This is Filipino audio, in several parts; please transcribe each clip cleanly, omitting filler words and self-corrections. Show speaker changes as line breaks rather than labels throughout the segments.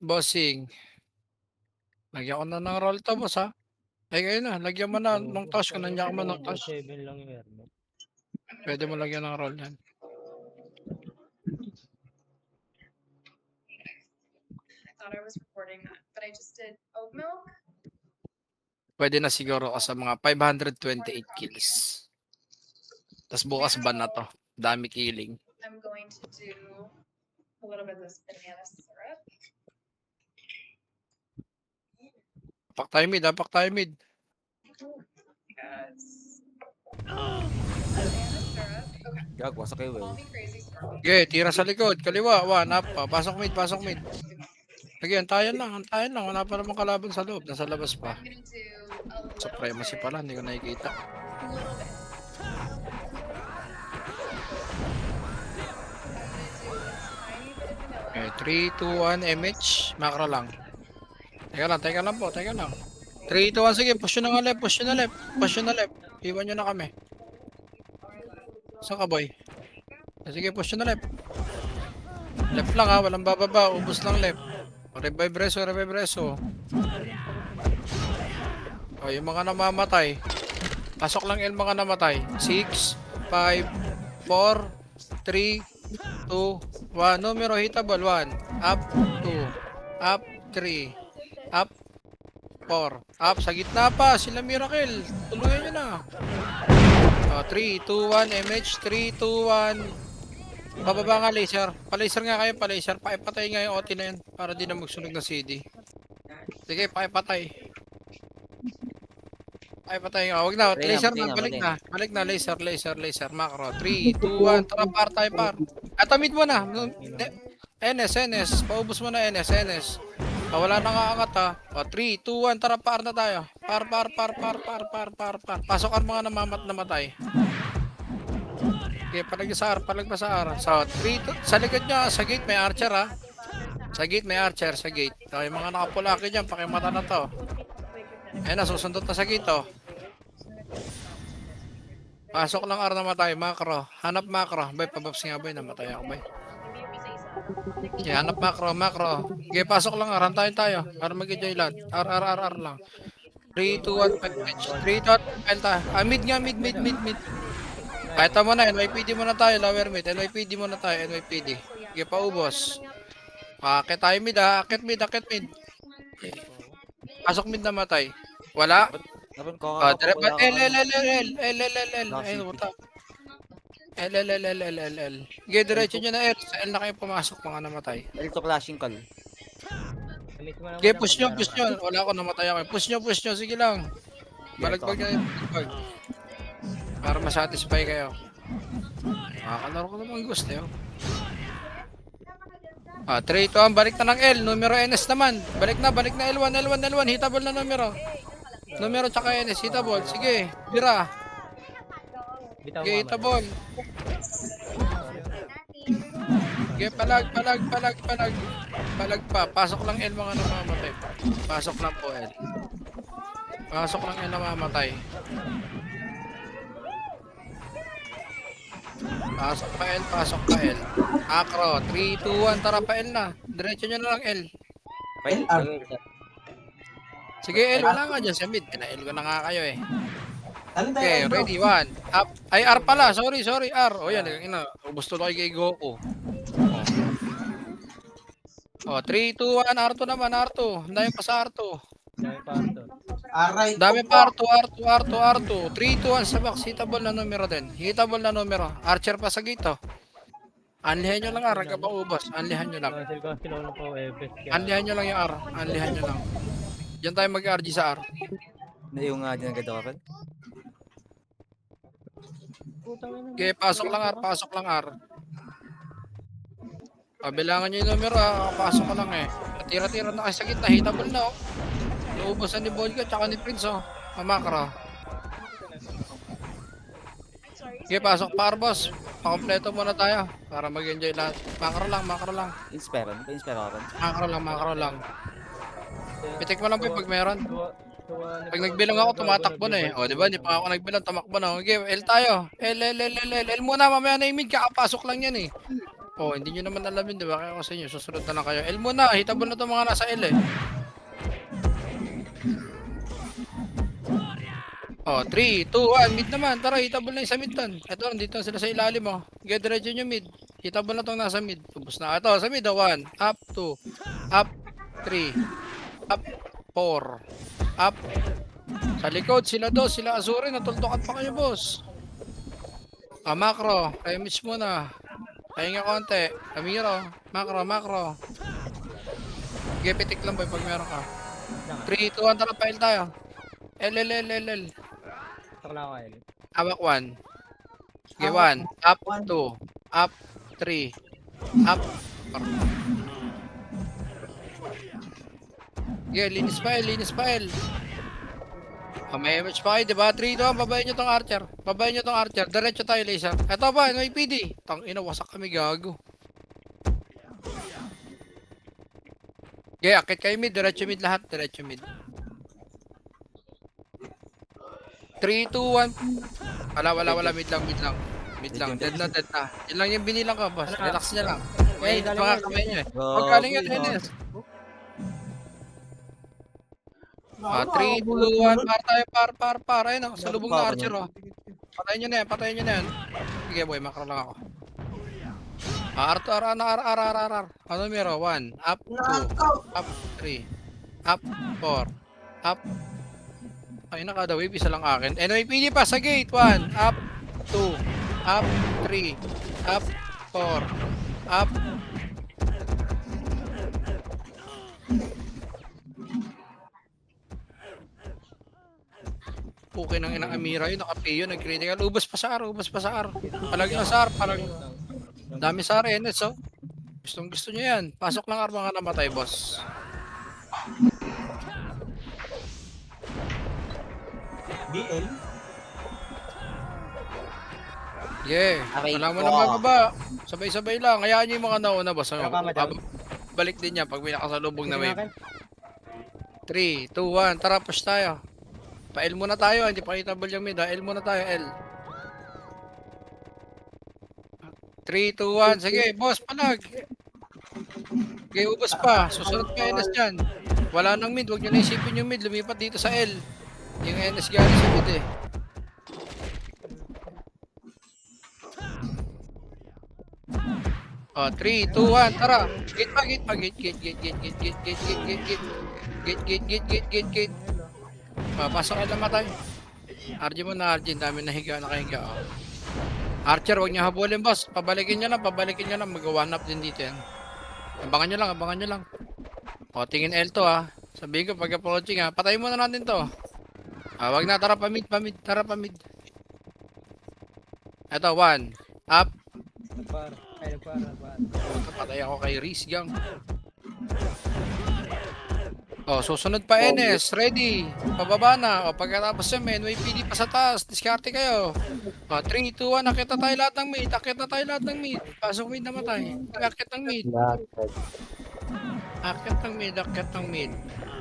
Bossing, lagyan ko na ng roll to, boss, ha. Ay, ayun na, lagyan mo na nung toss kung nandiyan ka man ng toss.
7 lang yung airman.
Pwede mo lagyan ng roll yan.
Thought I was recording that, but I just did oat milk.
Pwede na siguro ako sa mga 528 kills. Tapos bukas ban na to. Dami killing.
I'm going to do a little bit of this banana syrup.
Pak tayo mid, pak tayo mid.
Because banana syrup. Okay,
Gag, wasak kayo
call
eh.
me crazy syrup.
Okay, tira sa likod. Kaliwa, one, up. Pasok mid, pasok mid. Sige, antayan lang. Wala pa namang kalaban sa loob. Nasa labas pa.
I'm gonna do a little
Supremacy
bit,
pala, hindi ko nakikita.
a little bit. I'm gonna do a tiny bit of vanilla.
Okay, 3, 2, 1, MH. Macro lang. Teka lang po, teka lang. 3, 2, 1, sige, push nyo na nga left, push nyo na left. Push nyo na left. Iwan nyo na kami. Saan ka, boy? Sige, push nyo na left. Left lang ha, walang bababa. Ubus lang left. Revive reso, revive reso. O, yung mga namamatay. Pasok lang yung mga namatay. 6, 5, 4, 3, 2, 1. Numero hitable. 1, up, 2, up, 3, up, 4, up. Sa gitna pa, sila Miracle. Tuluyan nyo na. O, 3, 2, 1, MH, 3, 2, 1. Bababa nga laser. Pa-laser nga kayo, pa-laser. Pakipatay nga yung OT na yun para di na magsunog ng CD. Sige, pakipatay. Pakipatay nga. Huwag na. Laser na. Balik na. Laser. Macro. 3, 2, 1. Tara, par tayo, par. Atamid mo na. NS. Paubos mo na NS. Wala na nga angat ha. 3, 2, 1. Tara, par na tayo. Par. Pasok ang mga namatay. Okay, palag sa R. So, 3, sa likod nyo, sa gate may archer ha. Sa gate. Okay, mga nakapulaki dyan, pakimata na to. Ayun na, susundot na sa gate oh. Pasok lang R na matay, macro. Hanap macro. Bay, pababs nga bay, namatay ako bay. Okay, hanap macro. Okay, pasok lang R, hantayin tayo. Para mag-enjoy lahat. R lang. 3, 2, 1, 5, 3, 2, 1, 5, mid nga, mid. Kahit mo na, NYPD muna tayo, lower mid. NYPD. Sige, paubos. Akit tayo mid ha. Akit mid. Pasok mid na matay. Wala.
Napon ko
L.
Lock
Ayun,
city.
buta. L. Sige, diretso nyo na L. Sa L na kayo pumasok, mga namatay.
Ito flashing call.
Commit mo lang
Sige,
muna
push
pag
nyo.
meron ka.
Wala ako, namatay ako. Push nyo. Sige lang. Balagbag nyo yung balagbag. Para masatisfy kayo. Makakalaro ko naman gusto yun. 3, 2, balik na ng L. Numero NS naman. Balik na L1. Hitable na numero. Numero tsaka NS. Hitable. Sige. Bira.
Bitaw
Sige,
mo,
hitable. Sige, palag. Palag pa. Pasok lang L mga namamatay. Pasok lang po L. Pasok lang L namamatay. Pasok pa L. Acro, 3, 2, 1, tara pa L na. Diretso nyo na lang L. Sige L, wala nga dyan sa mid. Pina-L ko na nga kayo eh. Okay, ready, 1. Up. Ay, R pala. Sorry, R. O yan, ubos tuloy kay Goku. 3, 2, 1, R2 naman, R2. Dami pa sa R2.
Dami pa ito.
Dami pa R2. 3, 2, 1 sa box. Hitable na numero din. Archer pa sa gate oh. Anlihan nyo lang R, hanggang paubos. Anlihan nyo lang.
Cancel ko sila lang po Ebes.
Anlihan nyo lang yung R. Diyan tayo mag-RG sa R.
Na yung dinagad ako rin.
Okay, pasok lang R. Pabilangan nyo yung numero ha. Pasok ko lang eh. Tira-tira na kayo sa gitna. Hitable na oh. Nauubusan ni Bolga tsaka ni Prince oh. Mamakra. Okay, pasok pa R boss. Pakompleto muna tayo. Para mag-enjoy lahat. Makro lang.
Inspire ako rin.
Makro lang. Pitik mo lang po pag meron. Pag nagbilang ako, tumatakbo na eh. O, di ba? Hindi pa ako nagbilang, tumakbo na. Okay, L tayo. L muna, mamaya na yung mid. Kakapasok lang yan eh. Oh, hindi nyo naman alam yun, di ba? Kaya ako sa inyo, susunod na lang kayo. L muna, hitable na itong mga nasa L eh. Oh, 3, 2, 1, mid naman. Tara, hitable na yung sa mid tan. Ito, nandito na sila sa ilalim oh. Get diretso nyo mid. Hitable na itong nasa mid. Ubus na. Ito, sa mid, 1, up, 2, up, 3, up, 4, up. Sa likod, sila dos, sila Azure, natultokan pa kayo, boss. Ah, macro, remix muna. Pahinga konti. Amiro, macro, macro. Sige, pitik lang boy pag meron ka. 3, 2, 1, tara, file tayo. L.
Ito lang ako, L.
Hawak 1. Sige, 1. Up, 2. Up, 3. Up. Sige, linis pa L. Oh, may image pa kayo, diba? 3, 2, 1, babayin nyo tong archer. Babayin nyo tong archer. Diretso tayo, laser. Eto ba, NYPD. Tang ina, wasak kami, gago. Okay, akit kayo mid. Diretso mid lahat. Diretso mid. 3, 2, 1. Wala. Mid lang. Dead na. Yan lang yung binilang ko, boss. Relax nyo lang. Okay, mga kamay nyo eh. Huwag galing yun, NS. 3, 2, 1, par. Ayun o, sa lubong na archer o. Patayin nyo na yan. Sige boy, makro lang ako. R. Ano numero? 1, up, 2, up, 3, up, 4, up. Ay, nakada wave, isa lang akin. NYPD pa sa gate. 1, up, 2, up, 3, up, 4, up. Okay nang inang Amira yun, naka-PO, nag-critical. Ubas pa sa R. Palagi na sa R, parang dami sa R, NS, oh. Gusto nyo yan. Pasok lang R, mga namatay, boss.
BL?
Yeah,
Aray
wala mo
ko.
na mababa. Sabay-sabay lang. Hayaan nyo yung mga nauna, boss. Ano?
Tama, madam.
Balik din yan pag may nakasalubong na
Sige,
wave.
akin.
3, 2, 1, tara, push tayo. Pa-L muna tayo, hindi pa hitable yung mid, ha? L muna tayo, L. 3, 2, 1, sige, boss, palag. Okay, ubos pa, susunod pa NS dyan. Wala nang mid, huwag nyo na isipin yung mid, lumipat dito sa L. Yung NS galing sa mid eh. Oh, 3, 2, 1, tara. Gate pa. Gate. Pasok ka naman tayo. RG mo na, RG. Dami nakahiga. Oh. Archer, huwag niyo habulin, boss. Pabalikin niyo lang. Mag-one up din dito yan. Abangan nyo lang. O, tingin L to, ha. Sabihin ko, pag approaching, ha. Patayin muna natin to. Wag na, tara pa mid. Eto, 1. Up.
Nagpar.
Patay ako kay Reese Gang. Oh, susunod pa NS. Ready. Pababa na. O, pagkatapos yan, may NYPD pa sa taas. Diskarte kayo. O, 3, 2, 1. Akit na tayo lahat ng mid. Pasok mid namatay. Akit ng mid. Akit ng mid.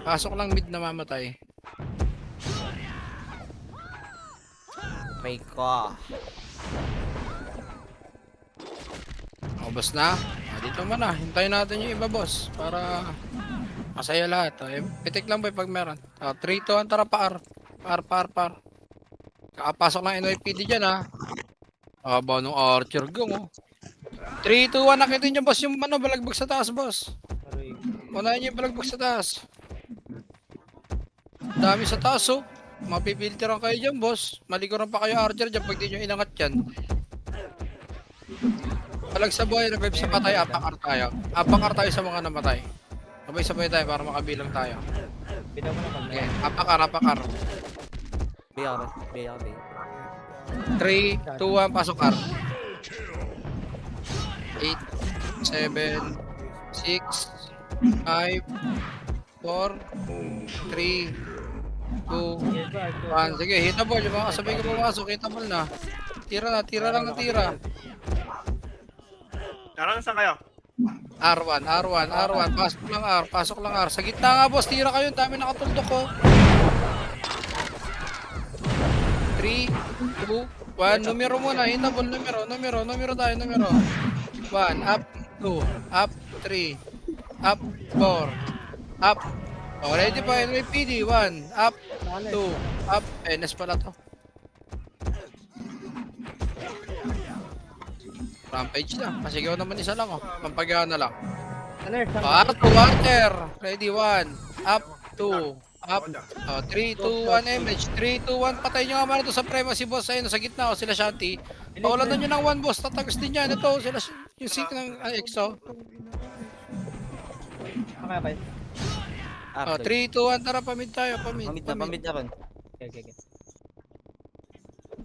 Pasok lang mid na mamatay.
May ko.
O, boss na. Dito man na. Hintayin natin yung iba, boss. Para masaya lahat. Pitik lang boy pag meron. 3, 2, 1. Tara pa R. Par. Kakapasok lang NYPD dyan, ha. Haba nung Archer Gang, oh. 3, 2, 1. Nakitin nyo, boss, yung balagbag sa taas, boss.
Aray.
Unahin nyo yung balagbag sa taas. Dami sa taas, oh. Mapipilteran kayo dyan, boss. Malikuran pa kayo Archer dyan pag di nyo inangat yan. Palag sa buhay, revive sa patay, apakar tayo. Apakar tayo sa mga namatay. Sabay-sabay tayo para makabilang tayo.
Bitaw mo na pag
Okay, apakar.
BL.
3, 2, 1, pasok R. 8, 7, 6, 5, 4, 3, 2, 1. Sige, hitable. Yung mga kasabay ko pumasok, hitable na. Tira lang ng tira.
Narang saan kayo?
R1. Pasok lang R. Sa gitna nga, boss. Tira kayo. Dami nakatuldok ko. 3, 2, 1. Numero muna. Hitable. Numero tayo. 1, up, 2, up, 3, up, 4, up. Oh, ready pa, NYPD, 1, up, 2, up. NS pala to. Rampage na. Pasigaw naman isa lang, oh. Pampagawa na lang.
Ano yun?
Par to water. Ready, 1, up, 2, up. Oh, 3, 2, 1, MH. 3, 2, 1. Patay nyo nga man ito sa prema si boss ayun. Sa gitna, oh, sila Shanti. Paulanan nyo ng 1 boss. Tatagos din yan. Ito, sila, yung sync ng EXO.
Okay, okay.
Oh, 3, 2, 1. Tara, pamid tayo. Pamid.
Pamid na ron.
Okay.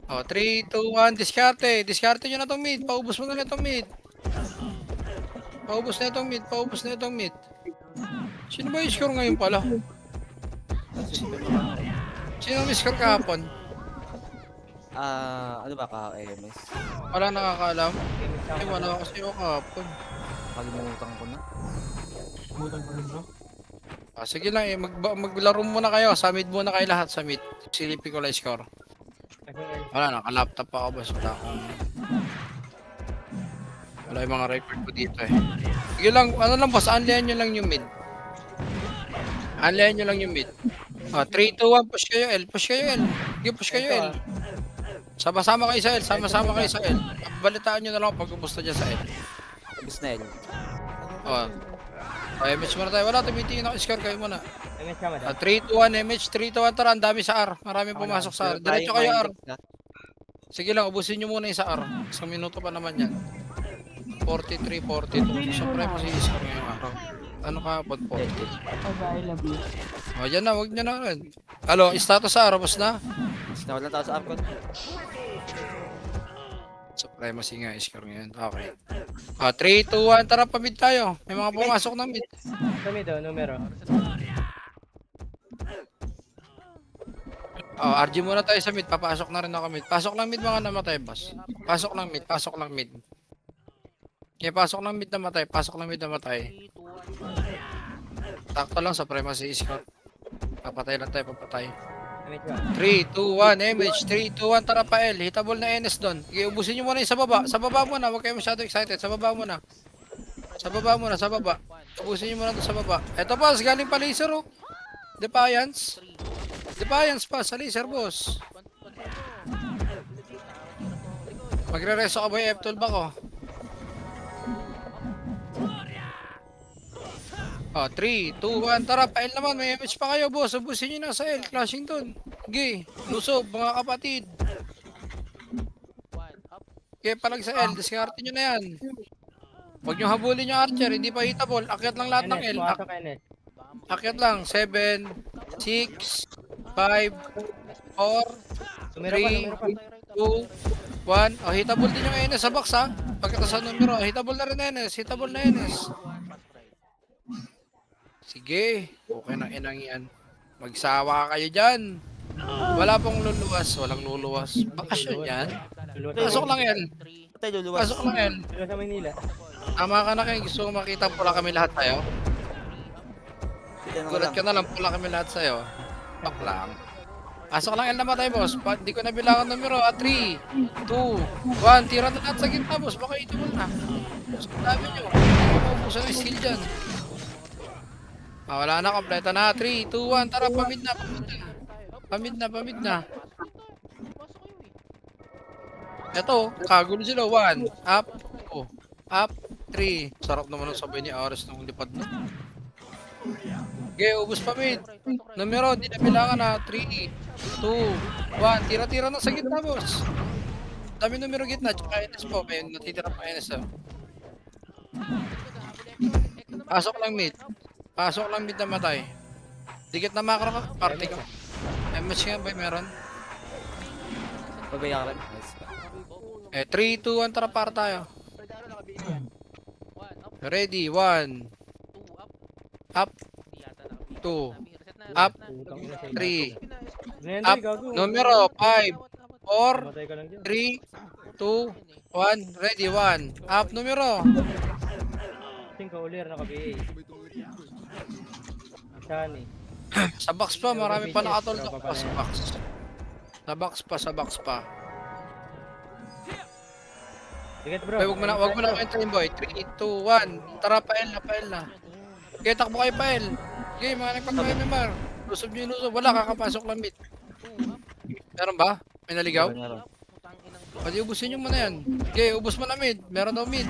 Oh, 3, 2, 1. Diskarte. Diskarte nyo na itong mid. Paubos mo na itong mid. Paubos na itong mid. Paubos na itong mid. Sino ba yung score ngayon pala? Sino may score kahapon?
Ano ba ka, AMS?
Wala nakakaalam. Ay, wala kasi ako kahapon.
Kalimutan ko na.
Ah, sige lang, maglaro muna kayo. Sa mid muna kayo lahat sa mid. Silipin ko lang yung score. Wala, naka-laptop pa ako. Basta wala yung mga record ko dito eh. Sige lang, ano lang boss, unlayan nyo lang yung mid. Unlayan nyo lang yung mid. Ah, 3, 2, 1, push kayo L. Push kayo L. Sige, push kayo L. Sama-sama kayo sa L. Sama-sama kayo sa L. Balitaan nyo na lang pag gusto dyan sa L.
Gusto na yun.
Oh. Okay, MH muna tayo. Wala, tumitingin ako. Score kayo muna.
MS ka, madam.
3, 2, 1, MH. 3, 2, 1, tara. Ang dami sa R. Marami pumasok sa R. Diretso kayo R. Sige lang, ubusin nyo muna yung sa R. Isang minuto pa naman yan. 43, 42. Siyempre, masisisip ngayong araw. Ano ka, 40. O, yan na, wag nyo na rin. Alo, status sa R, boss na?
Nawalan tao sa Arcon.
Supremacy nga, score ngayon. Okay. 3, 2, 1, tara, pamid tayo. May mga pumasok na mid.
Sa mid, numero.
RG muna tayo sa mid. Papasok na rin ako mid. Pasok lang mid mga namatay, boss. Pasok lang mid. Pasok lang mid. Okay, pasok lang mid namatay. Pasok lang mid namatay. Takto lang sa supremacy score. Papatay lang tayo, papatay.
MS ka.
3, 2, 1, MH. 3, 2, 1, tara pa L. Hitable na NS doon. Okay, ubusin nyo muna yung sa baba. Sa baba muna. Huwag kayo masyado excited. Sa baba muna. Sa baba muna. Sa baba. Ubusin nyo muna doon sa baba. Eto boss, galing pa laser oh. Defiance. Defiance pa sa laser boss. Magre-reso ka ba yung F12 ako? 3, 2, 1, tara, pa-L naman, may MH pa kayo boss, ubusin nyo na sa L, clashing dun. Okay, lusob mga kapatid. Okay, palag sa L, discarte nyo na yan. Huwag nyo habulin yung archer, hindi pa hitable, akyat lang lahat ng
NS,
L.
pumasok NS.
Akyat lang, 7, 6, 5, 4,
Numero pa.
2, 1. Oh, hitable din yung NS sa box ha. Pagkata sa numero, hitable na rin NS, hitable na NS. Sige, okay na inang yan. Magsawa kayo dyan. Wala pong luluwas, walang luluwas. Bakasyon yan. Pasok lang yan.
Patay luluwas.
Pasok lang yan.
Dito sa Manila.
Tama ka na kayo, gusto ko makita pula kami lahat tayo. Gulat ka na lang, pula kami lahat sa'yo. Pak lang. Pasok lang yan naman tayo boss. Hindi ko na bilangan numero. 3, 2, 1. Tira na lahat sa gitna boss. Baka ito mo na. Sabi nyo. Maubusan ng skill dyan. Wala na, kompleto na. 3, 2, 1. Tara, pamid na, pamid na. Pamid na, pamid na. Eto, kagulo sila. 1, up, 2, up, 3. Sarap naman ang sabay ni Ares nung lipad na. Okay, ubus pamid. Numero, di na bilangan na. 3, 2, 1. Tira-tira na sa gitna, boss. Dami numero gitna. Tsaka NS po. May natitira pa NS. Pasok lang mid. Pasok lang mid na matay. Dikit na macro ka. Party ka. MH nga ba meron?
Pabayaran.
3, 2, 1. Tara para tayo. Ready. 1. Up. 2. Up. 3. Up. Numero 5. 4.
Matay ka lang dyan.
3, 2, 1. Ready. 1. Up. Numero.
Ting ka ulir naka-BA. Shani.
Sa box pa. Marami pa nakatulog pa sa box. Sa box pa. Sa box pa.
Sige bro.
Boy, wag mo na kwentahin boy. 3, 2, 1. Tara, pael na. Okay, takbo kayo pael. Okay, mga nagpag-MMR. Lusob nyo yung lusob. Wala, kakapasok lang mid. Meron ba? May naligaw?
Meron.
Pwede ubusin nyo muna yan. Okay, ubus mo na mid. Meron daw mid.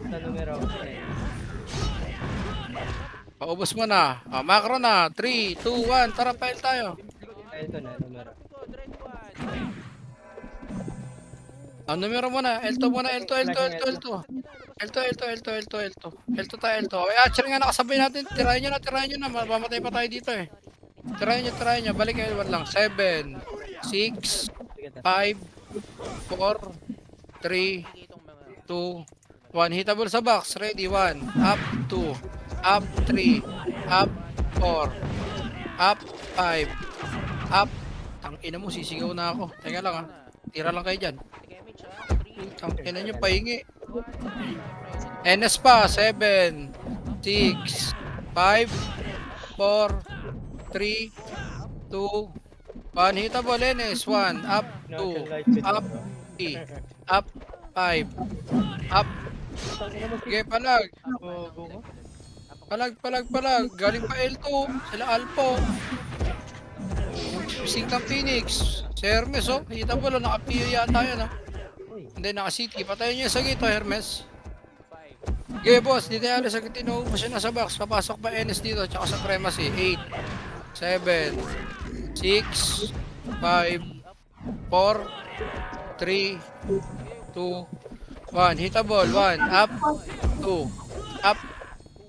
Sa numero.
Paubos mo na. Macro na. 3, 2, 1. Tara, pael tayo.
Ay, ito na, numero.
Numero muna. L2 muna. L2. L2 tayo. Ay, Archer nga nakasabay natin. Tirahin nyo na. Mamatay pa tayo dito eh. Tirahin nyo. Balik kayo. L1 lang. 7, 6,
Sige ta.
5, 4, 3, 2, 1. Hitable sa box. Ready. 1. Up. 2. Up. 3. Up. 4. Up. 5. Up. Tangina mo. Sisigaw na ako. Teka lang ha. Tira lang kayo dyan. Tangina nyo. Pahingi. NS pa. 7, 6, 5, 4, 3, 2, 1. Hitable. NS. 1. Up. 2. Up. 3. Up. 5. Up. Sige, palag. Palag. Galing pa L2. Sila Alpo. Sing ng Phoenix. Si Hermes, oh. Hitable, oh. Naka-PO yata yan, oh. Hindi, naka-city. Patayin niyo sa gate, oh, Hermes. Okay, boss. Dito yan. Sa gate, inuubos yun na sa box. Papasok pa NS dito. Tsaka sa Premacy. 8, 7, 6, 5, 4, 3, 2, 1. Hitable. 1. Up. 2. Up.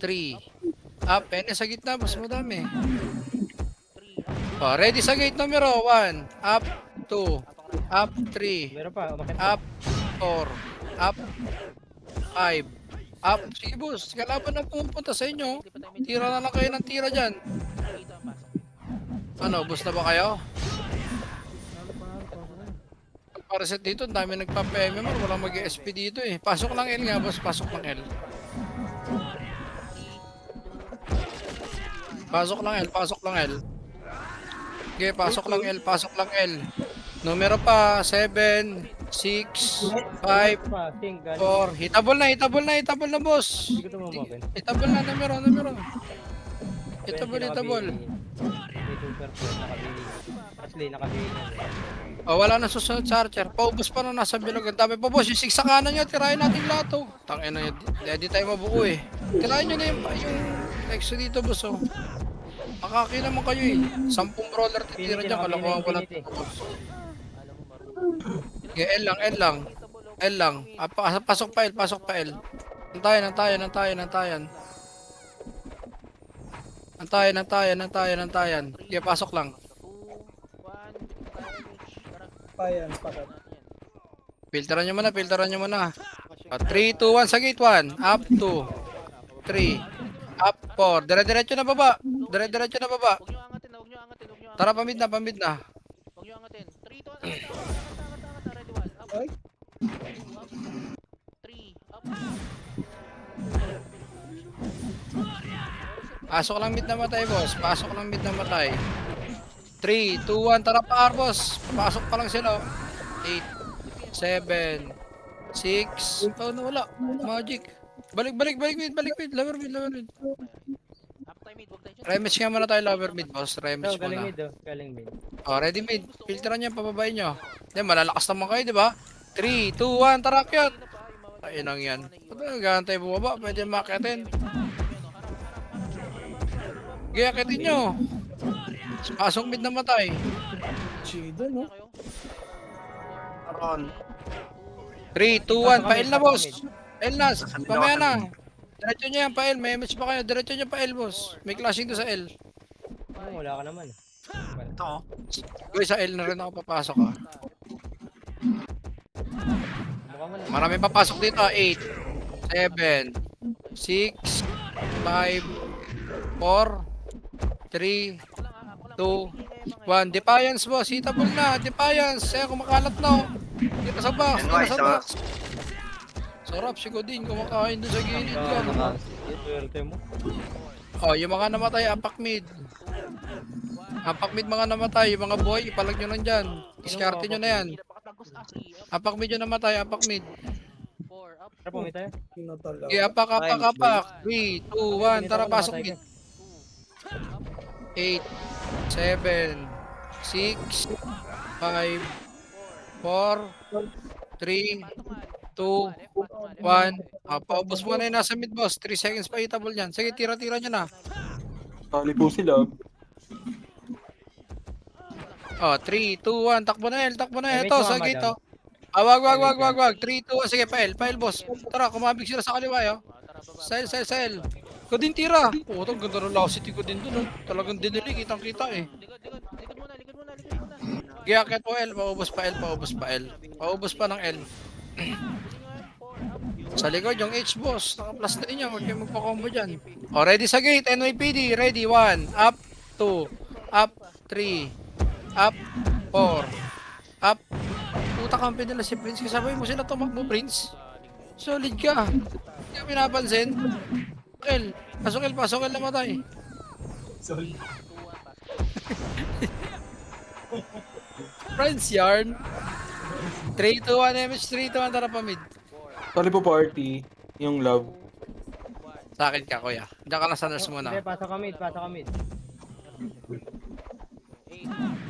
3. Up. NS sa gitna. Mas madami. Oh, ready sa gate numero 1. Up. 2. Up. 3.
Meron pa, umakit.
Up. 4. Up. 5. Up. Sige boss. Kalaban na pumupunta sa inyo. Tira na lang kayo ng tira dyan. Ano, boss na ba kayo? Para set dito, ang dami nagpa-PMMR. Walang mag-SP dito eh. Pasok lang L nga boss. Pasok lang L. Pasok lang L. Okay, pasok lang L. Numero pa, 7, 6, 5,
Pa, ting, galing.
4. Hitable na boss.
Hindi ko ito mamakin.
Hitable na, numero. Hitable.
May super po, nakabili. Asli, nakabili.
Oh, wala na susunod sa Archer. Paubos pa nung nasa bilog. Ang dami pa boss. Yung 6 sa kanan nyo, tirahin natin lahat oh. Tangin na yun. Di tayo mabuo eh. Tirahin nyo na yung exo dito boss oh. Makaki naman kayo eh. 10 brawler titira dyan. Kalokohan ko lang. Okay, L lang. Pasok pa L. Antayan. Okay, pasok lang. Filteran nyo muna. 3, 2, 1 sa gate 1. Up 2, 3, up 4. Dire-diretso na baba. Tara, pamid na.
Huwag nyo angatin. 3, 2, 1. Ready, 1. Up. 3, up.
Pasok lang mid na matay, boss. 3, 2, 1. Tara pa, boss. Pasok pa lang sila. 8, 7, 6. Oh, no, wala. Magic. Balik mid. Lower mid.
Up tayo mid. Huwag tayo dyan.
Rematch nga muna tayo, lower mid, boss. Rematch
Galing
muna.
mid, oh. Galing mid.
Oh, ready mid. Filteran nyo, pababayin nyo. Yan, malalakas naman kayo, di ba? 3, 2, 1. Tara, kyat. Ayun ang yan. Gano'n tayo bumaba. Pwede makitin. Gayakitin nyo. Pasok mid na matay.
Aron.
3, 2, 1. Pa-L na, boss. L na. Pamaya na. Diretso nyo yan, pa-L. May image pa kayo. Diretso nyo pa-L, boss. May clashing to sa L.
Wala ka naman.
Ito oh.
Guys, sa L na rin ako papasok, ha.
Mukha mo na.
Marami papasok dito, 8, 7, 6, 5, 4, 3, 2, 1. Defiance, boss. Hitable na. Defiance. Kaya kumakalat na. Dito sa box. Sarap si Godin. Kumakain doon sa gilid yan.
Swerte mo.
Oh, yung mga namatay, apak mid. Apak mid mga namatay. Yung mga boy, ipalag nyo lang dyan. Diskarte nyo na yan.
Napakatagos, Asri. Up.
Apak mid yung namatay, apak mid.
4, up.
Tara, pumit tayo.
Okay, apak, apak, apak. 3, 2, 1, tara, pasok mid. 8, 7, 6, 5, 4, 3, 2, 1. Paubos mo na yung nasa mid, boss. 3 seconds pa hitable yan. Sige, tira-tira nyo na.
Tali po sila.
Oh, 3, 2, 1. Takbo na, El. Takbo na.
Wait,
Ito,
wait,
sa
madam.
gate, oh. Wag. 3, 2, 1. Sige, pael. Pael, boss. Tara, kumabig sila sa kaliwa, yo. Sel. Ko din tira. Puto, ang ganda ng velocity ko din dun, oh. Talagang dinili, kitang-kita, eh.
Likod muna.
Kaya kahit po L, paubos pa L. Paubos pa ng L. Sa likod, yung H, boss. Naka-plus na niya. Huwag kayong magpa-combo dyan. O, ready sa gate. NYPD. Ready. 1. Up. 2. Up. 3. Up. 4. Up. Puta kampi nila si Prince. Kasabay mo sila tumakbo, Prince. Solid ka. Hindi ka pinapansin. Pasok L namatay. Prince yarn. 3, 2, 1, MH. 3, 2, 1. Tara pa mid.
Tali po party. Yung love.
Sa akin ka, kuya. Diyan ka lang sa nurse muna.
Hindi, pasok kami.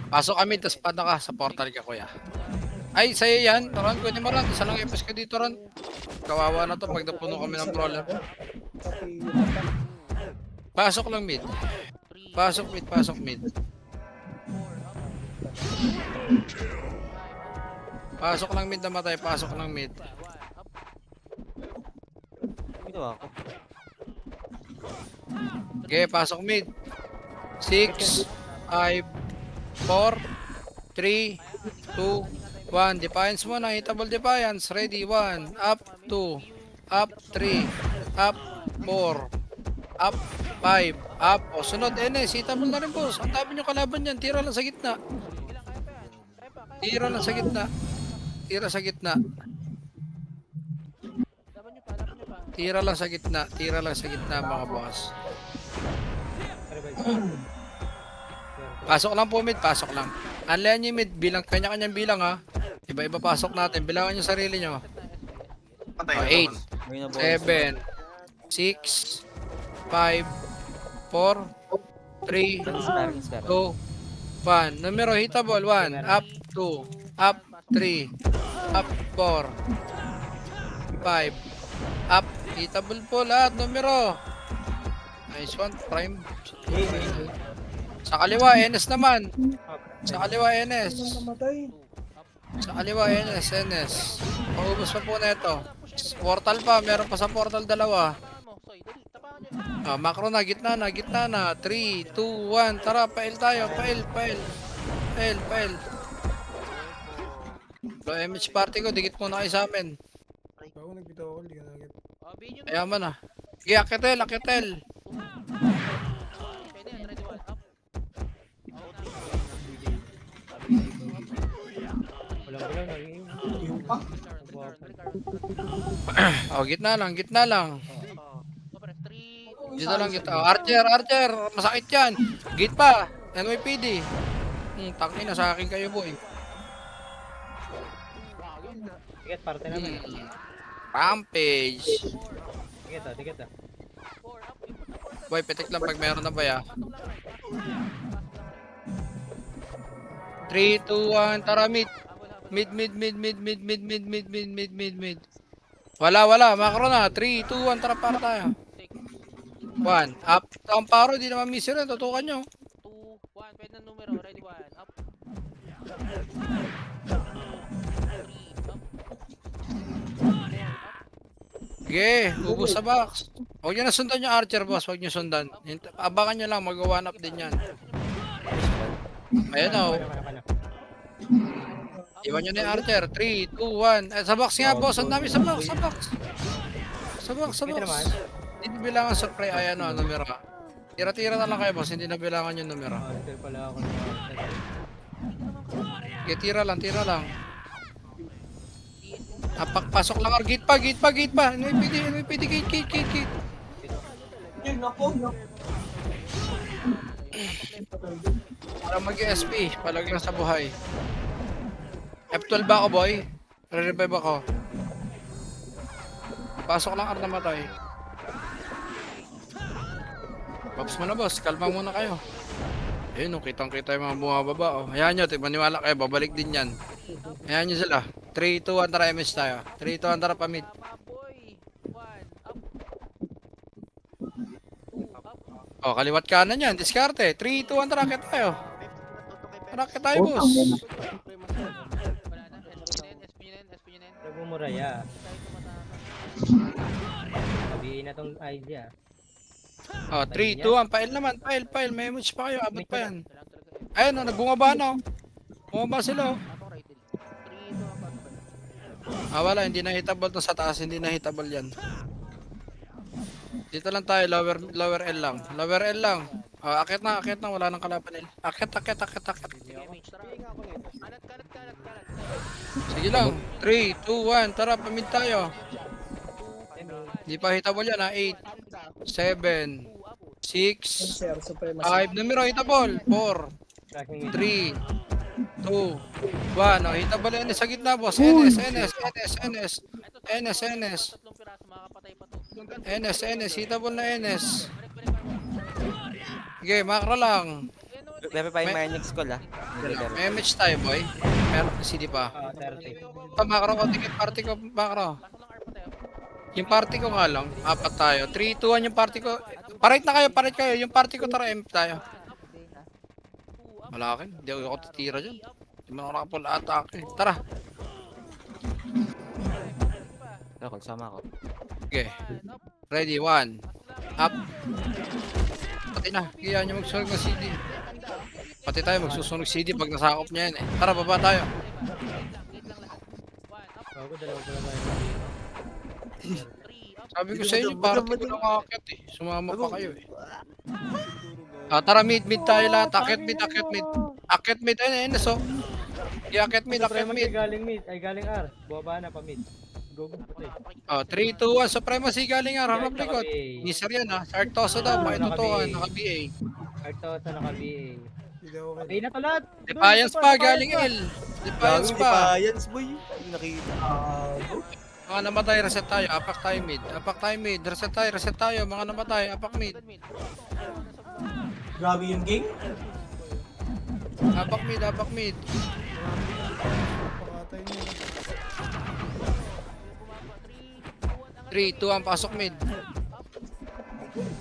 Pasok kami, tapos paano ka sa portal ka, kuya. Ay, sa'yo yan. Ron, kunin mo Ron. Isa lang epos ka dito, Ron. Kawawa na to pag napuno kami ng brawler. Pasok lang mid. Pasok mid. Pasok lang mid, namatay. Pasok lang mid.
Ginawa ko.
Okay, pasok mid. 6, 5, 4, 3, 2, 1. Defiance mo na. Hitable defiance. Ready. 1. Up. 2. Up. 3. Up. 4. Up. 5. Up. O, sunod. NS. Hitable na rin, boss. Ang tabi nyo kalaban yan. Tira lang sa gitna. Tira sa gitna. Tira lang sa gitna, mga boss. Pasok lang po mid, pasok lang. Anlayan nyo yung mid, bilang kanya-kanyang bilang, ha. Iba-iba pasok natin. Bilangan nyo sarili nyo.
Patay.
8,
May na boss.
7, 6, 5, 4, 3,
Sparring.
2, 1. Numero hitable. 1, up, 2, up, 3, up, 4, 5, up. Hitable po lahat. Numero. Nice one. Prime. Sa kaliwa, NS naman. Sa kaliwa, NS. Paubos pa po na ito. Portal pa. Meron pa sa portal dalawa. Macro na. Gitna na. 3, 2, 1. Tara, pail tayo. Pail. Low MH party ko. Dikit muna kayo sa amin. Ayaman na. Sige, akitel.
Walang naging.
Oh, gitna lang. Dito lang kita. Oh, Archer. Masakit yan. Gate pa. NYPD. Tangin na sa akin kayo, boy.
Tiket, parte naman.
Rampage.
Tiket.
Boy, petik lang pag meron na ba ya? 3, 2, 1. Tara, mid. Mid. Wala. Macro na. 3, 2, 1. Tara, para tayo. 1. Up. Ang paro, di naman miss yun. Tutukan nyo.
2, 1. Pwede na numero. Ready, 1. Up. 3, up.
Sige, ubos sa box. Huwag nyo na sundan yung Archer, boss. Huwag nyo sundan. Abangan nyo lang, mag-one up din yan. Ayan o. Iwan nyo na yung Archer. 3, 2, 1. Sa box nga, boss. Ang dami sa box. Sa box. Hindi bilangan sa pre. Ayan o, numero. Tira-tira na lang kayo, boss. Hindi na bilangan yung numero.
Hotel pala ako.
Okay, tira lang. Pasok lang. Gate pa. NYPD, gate. Para mag-SP, palagi lang sa buhay. F12 ba ako, boy? Re-revive ako. Pasok lang ar namatay. Pops mo na boss, kalma muna kayo. Ayun, oh, kitang-kita yung mga bumababa. Oh. Hayaan nyo, maniwala kayo, babalik din yan. Hayaan nyo sila. 3, 2, 1, tara MS tayo. 3, 2, 1, tara pamit.
Tama, boy. 1, up. 2, up.
Oh, kaliwat kanan yan, diskarte. 3, 2, 1, tara, akit tayo. Tara, akit tayo, boss.
Wala na. SP nyo na yun.
Nagmumuraya.
Tayo tumatama.
Sabihin na tong idea.
Oh, 3, 2, 1, pail naman. Pail. May image pa kayo, abot pa yan.
Kailangan talaga.
Ayun, oh, nagbungaba na. Oh. Bumaba sila. Oh.
Atong right hill. 3, 2, 1,
Ah, wala, hindi na hitable to sa taas, hindi na hitable yan. Dito lang tayo, lower L lang. Lower L lang. Ah, akit na, wala nang kalaban L. Akit.
Sige, mage, tara. Kalat.
Sige lang. 3, 2, 1, tara, pamid tayo. Hindi pa hitable yan ha. 8, 7, 6, 5, numero hitable. 4,
Tracking mid.
3, 2, 1. Oh, hitable yan sa gitna, boss. NS.
Tatlong piraso, makakapatay pa to.
NS, hitable na NS.
Balik.
Sige, makro lang.
Level pa yung Marnix ko la.
May image tayo, boy. Meron CD pa.
30.
Ito, makro ko, ticket party ko, makro.
Pasok lang R pa tayo.
Yung party ko nga lang, 4 tayo. 3, 2, 1 yung party ko. Parit na kayo, parit kayo. Yung party ko, tara, MP tayo. Wala akin, hindi ako titira dyan. Hindi mo ako nakapul atake. Tara.
Ako, sama ako.
Okay. Ready, 1. Up. Pati na, kaya nyo magsusunog ng CD. Pati tayo magsusunog CD pag nasakop niya yan eh. Tara, baba tayo.
Ako, dalawa pa naman.
Sabi ko sa inyo, party ko lang akit eh. Sumama pa kayo eh. Ah, tara, mid tayo lahat. Akit mid. Akit mid, ayun, so. Akit mid.
Supremacy galing mid. Ay, galing R. Buwaba na pa mid. Go. Patay.
Oh, 3, 2, 1, Supremacy galing nga, harap likod. Nisar yan ha, Sartosa daw, pakitutukan, naka-BA.
Artosa naka-BA. Patay na to lahat.
Defiance pa, galing L. Defiance pa.
Defiance, boy. Nakita.
Mga namatay, reset tayo, apak tayo mid, reset tayo, mga namatay, apak mid.
Grabe yung game.
Apak mid. 3, 2, 1, pasok mid.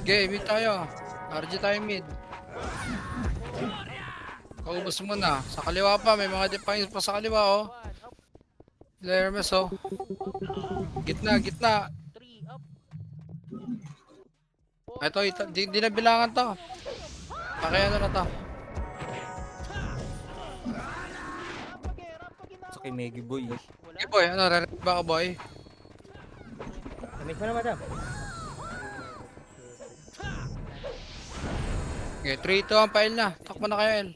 Okay, mid tayo. RG tayo mid. Kaubos muna. Sa kaliwa pa, may mga defiance pa sa kaliwa oh. Lermes oh. Gitna.
3, up.
Ito, di na bilangan to. Pakaya na to.
Sa kay Megi boy.
Okay boy, ano, re-rep ba ka boy?
Damit mo na madam.
Okay, 3, 2, 1, pail na. Takbo na kayo L.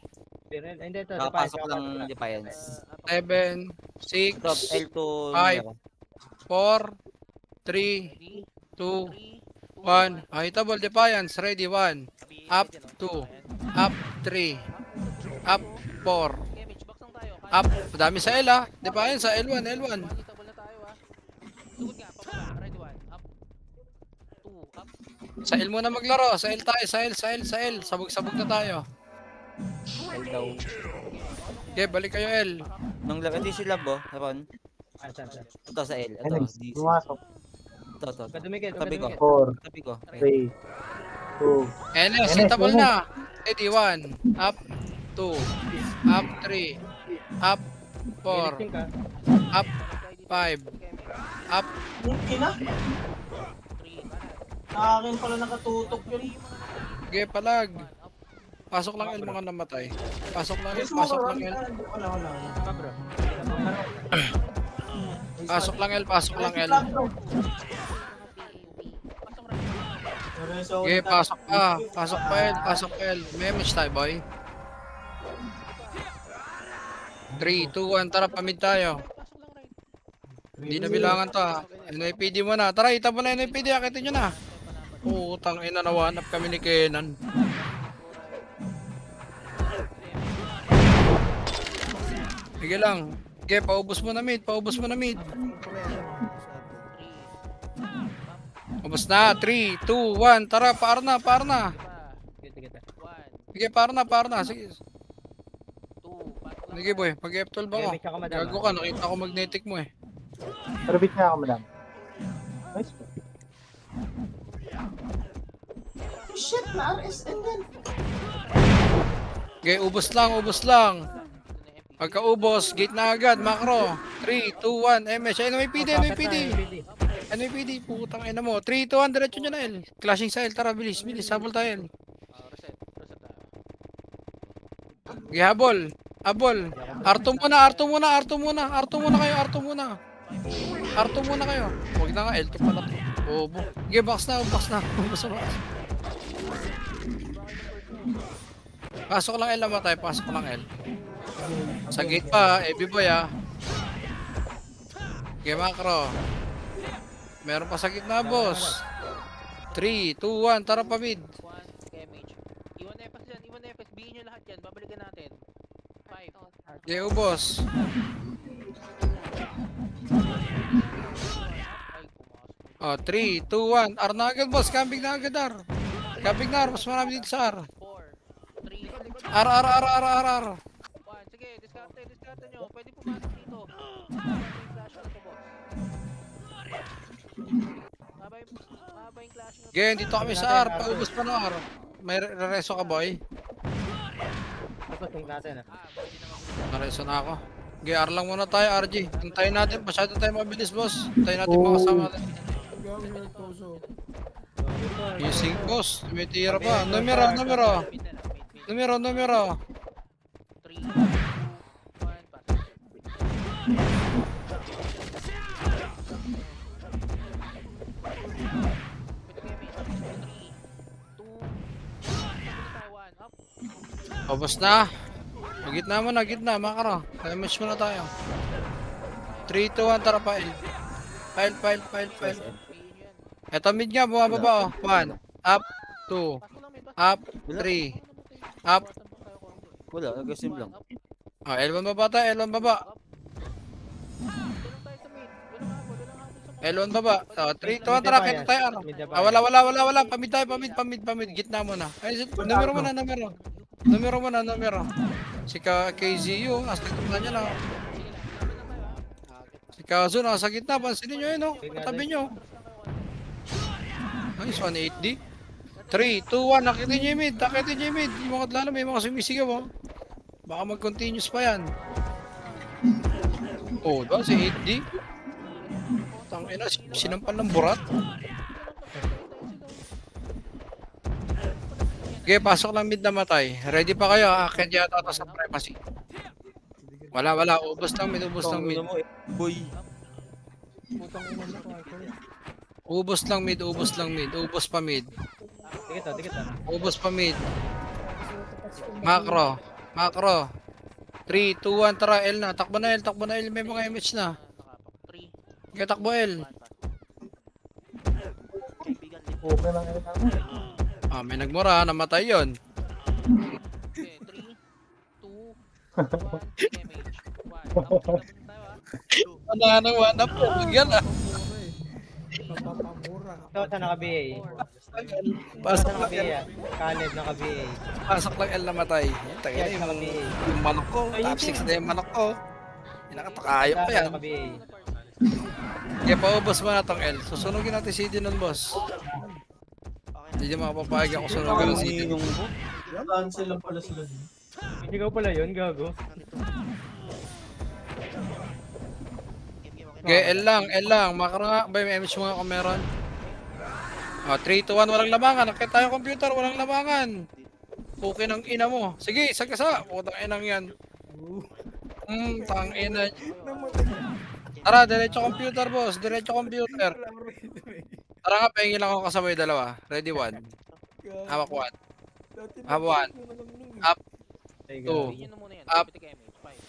Pirel. Ay, hindi ito.
Nakapasok lang Defiance.
7, 6,
Top L2.
5, 4, 3, 2, 1. Hitable Defiance. Ready, 1. Up, 2. Up, 3. Up, 4.
Okay, mage, box lang tayo.
Up. Madami sa L ha. Defiance sa L1.
Hitable na tayo ah. Sugod nga, pababa. Ready, 1, up. 2, up.
Sa L muna maglaro. Sa L tayo. Sa L. Sabog na tayo.
L daw.
Okay, balik kayo L.
Nung laro, ito yung si Lab oh. Ron.
Saan.
Ito sa L. Ito.
Pumasok.
Ito.
Kadumikit.
Tabi ko.
4,
Tabi ko.
3, 2.
NS, hitable na. Ready, 1. Up, 2. Up, 3. Up, 4.
Editing ka.
Up, 5. Up,
Yung ina,
3, kanan.
sa akin pala nakatutok yun.
okay, palag. Pasok lang L mga namatay. Pasok lang L.
Wala.
Pasok lang L.
Pasok right.
Okay, pasok pa L. May image tayo, boy. 3, 2, 1, tara, pamid tayo.
Pasok lang right.
Hindi na bilangan to ha. NIPD mo na. Tara, ita mo na NIPD, akitin nyo na. Utang ina, nawanap kami ni Kenan. Sige lang. Sige, paubos mo na mid, paubos mo na mid.
3.
Ubos na, 3, 2, 1, tara, par na, par na.
Sige.
1,
Sige, par na, sige.
2, pato lang.
Sige boy, pag F12 ako.
May tsaka madam.
Gago ka, nakita ko magnetic mo eh.
Robit niya ako, madam. Nice.
Shit, na-RSN yan.
Okay, ubos lang. Pagkaubos, gate na agad, macro. 3, 2, 1, MH. NYPD, putang ina mo. 3, 2, 1, diretso nyo na L. Clashing sa L, tara, bilis, habol tayo L.
Reset tayo.
Okay, habol. Arto muna kayo. Huwag na nga, L2 pala to. Obo. Okay, box na. Ubos. Pasok lang L naman tayo, pasok lang L. Sa gate pa, boy ah. Okay, macro. Meron pa sa gitna, boss. 3, 2, 1, tara pa mid.
1, MH. Iwan Efes dyan, Bihin nyo lahat yan, babalikan natin. 5.
Okay, ubos.
Ay, pumasok.
Oh, 3, 2, 1. R na agad, boss. Camping na agad, R. Mas marami dito sa R.
4, 3,
R.
1. Sige, diskarte nyo. Pwede pumasok dito. Flash na to, boss. Mahaba yung clash nyo.
Okay, dito kami sa R. Paubos pa ng R. May rereso ka, boy?
Tapos think natin ah.
Pwede naman.
Nareso na ako. Okay, R lang muna tayo, RG. Hintayin natin. Masyado tayo mabilis, boss. Hintayin natin makasama natin. Using boss. Tumitira pa. Numero.
Mid na lang, mid.
Numero.
3, 2, 1, pass.
Ubos na. Gitna makaro. Damage muna tayo. 3, 2, 1, tara pa. File. Eto mid nga, bumababa oh. 1, up, 2, up, 3, up.
Wala, nag-sim lang.
Oh, L1 baba tayo, L1 baba. Oh, 3, 2, 1, tara, kita tayo. Ano? Wala. Pamid tayo. Gitna muna. Ay, numero muna. Si KZU, nasa gitna niya lang. Si Kazu, nasa gitna. Pansinin nyo yun, oh. Katabi nyo. Nice, 180D. 3, 2, 1, nakitin nyo yung mid. Yung mga lalo, may mga sumisigaw, oh. Baka mag-continuous pa yan. Oh, diba? Si 8D. Tangina, sinampal ng burat. Okay, pasok lang mid na matay. Ready pa kayo? Akin yata ito sa primacy. Wala. Ubos lang mid.
Boy.
Ubos pa mid. Ubos pa mid. Macro. 3, 2, 1, tara. L na. Takbo na L. May mga image na.
3,
Okay, takbo L.
Okay lang yun.
Ah, may nagmura. Namatay yon.
okay, 3, 2, 1, damage. 1.
Wala nang one up po. Yan ah.
Ito sa naka-BA.
Pasok
Sa
lang L.
naka-BA. Caleb naka-BA.
Pasok lang L namatay. Tangina
Yes, naka-BA.
yung manok ko. Top 6 na yung manok ko. Nakatakayo pa yan.
Naka-BA.
Kaya paubos mo na tong L. Susunugin natin CD nun, boss. Hindi niya makapapayag ako sunugin ng CD.
Cancel lang pala sila.
Ikaw pala yun, gago.
Okay, L lang. Makara nga. Bay, may image mo nga kung meron. Oh, 3, 2, 1, walang lamangan. Nakita tayo computer, walang lamangan. Okay ng ina mo. Sige, sagasa. Putang inang yan. Tang ina. Tara, diretso computer, boss. Tara nga, pahingin lang ako kasabay dalawa. Ready, 1. Hawak 1. Hawak 1. Up, 2, Up.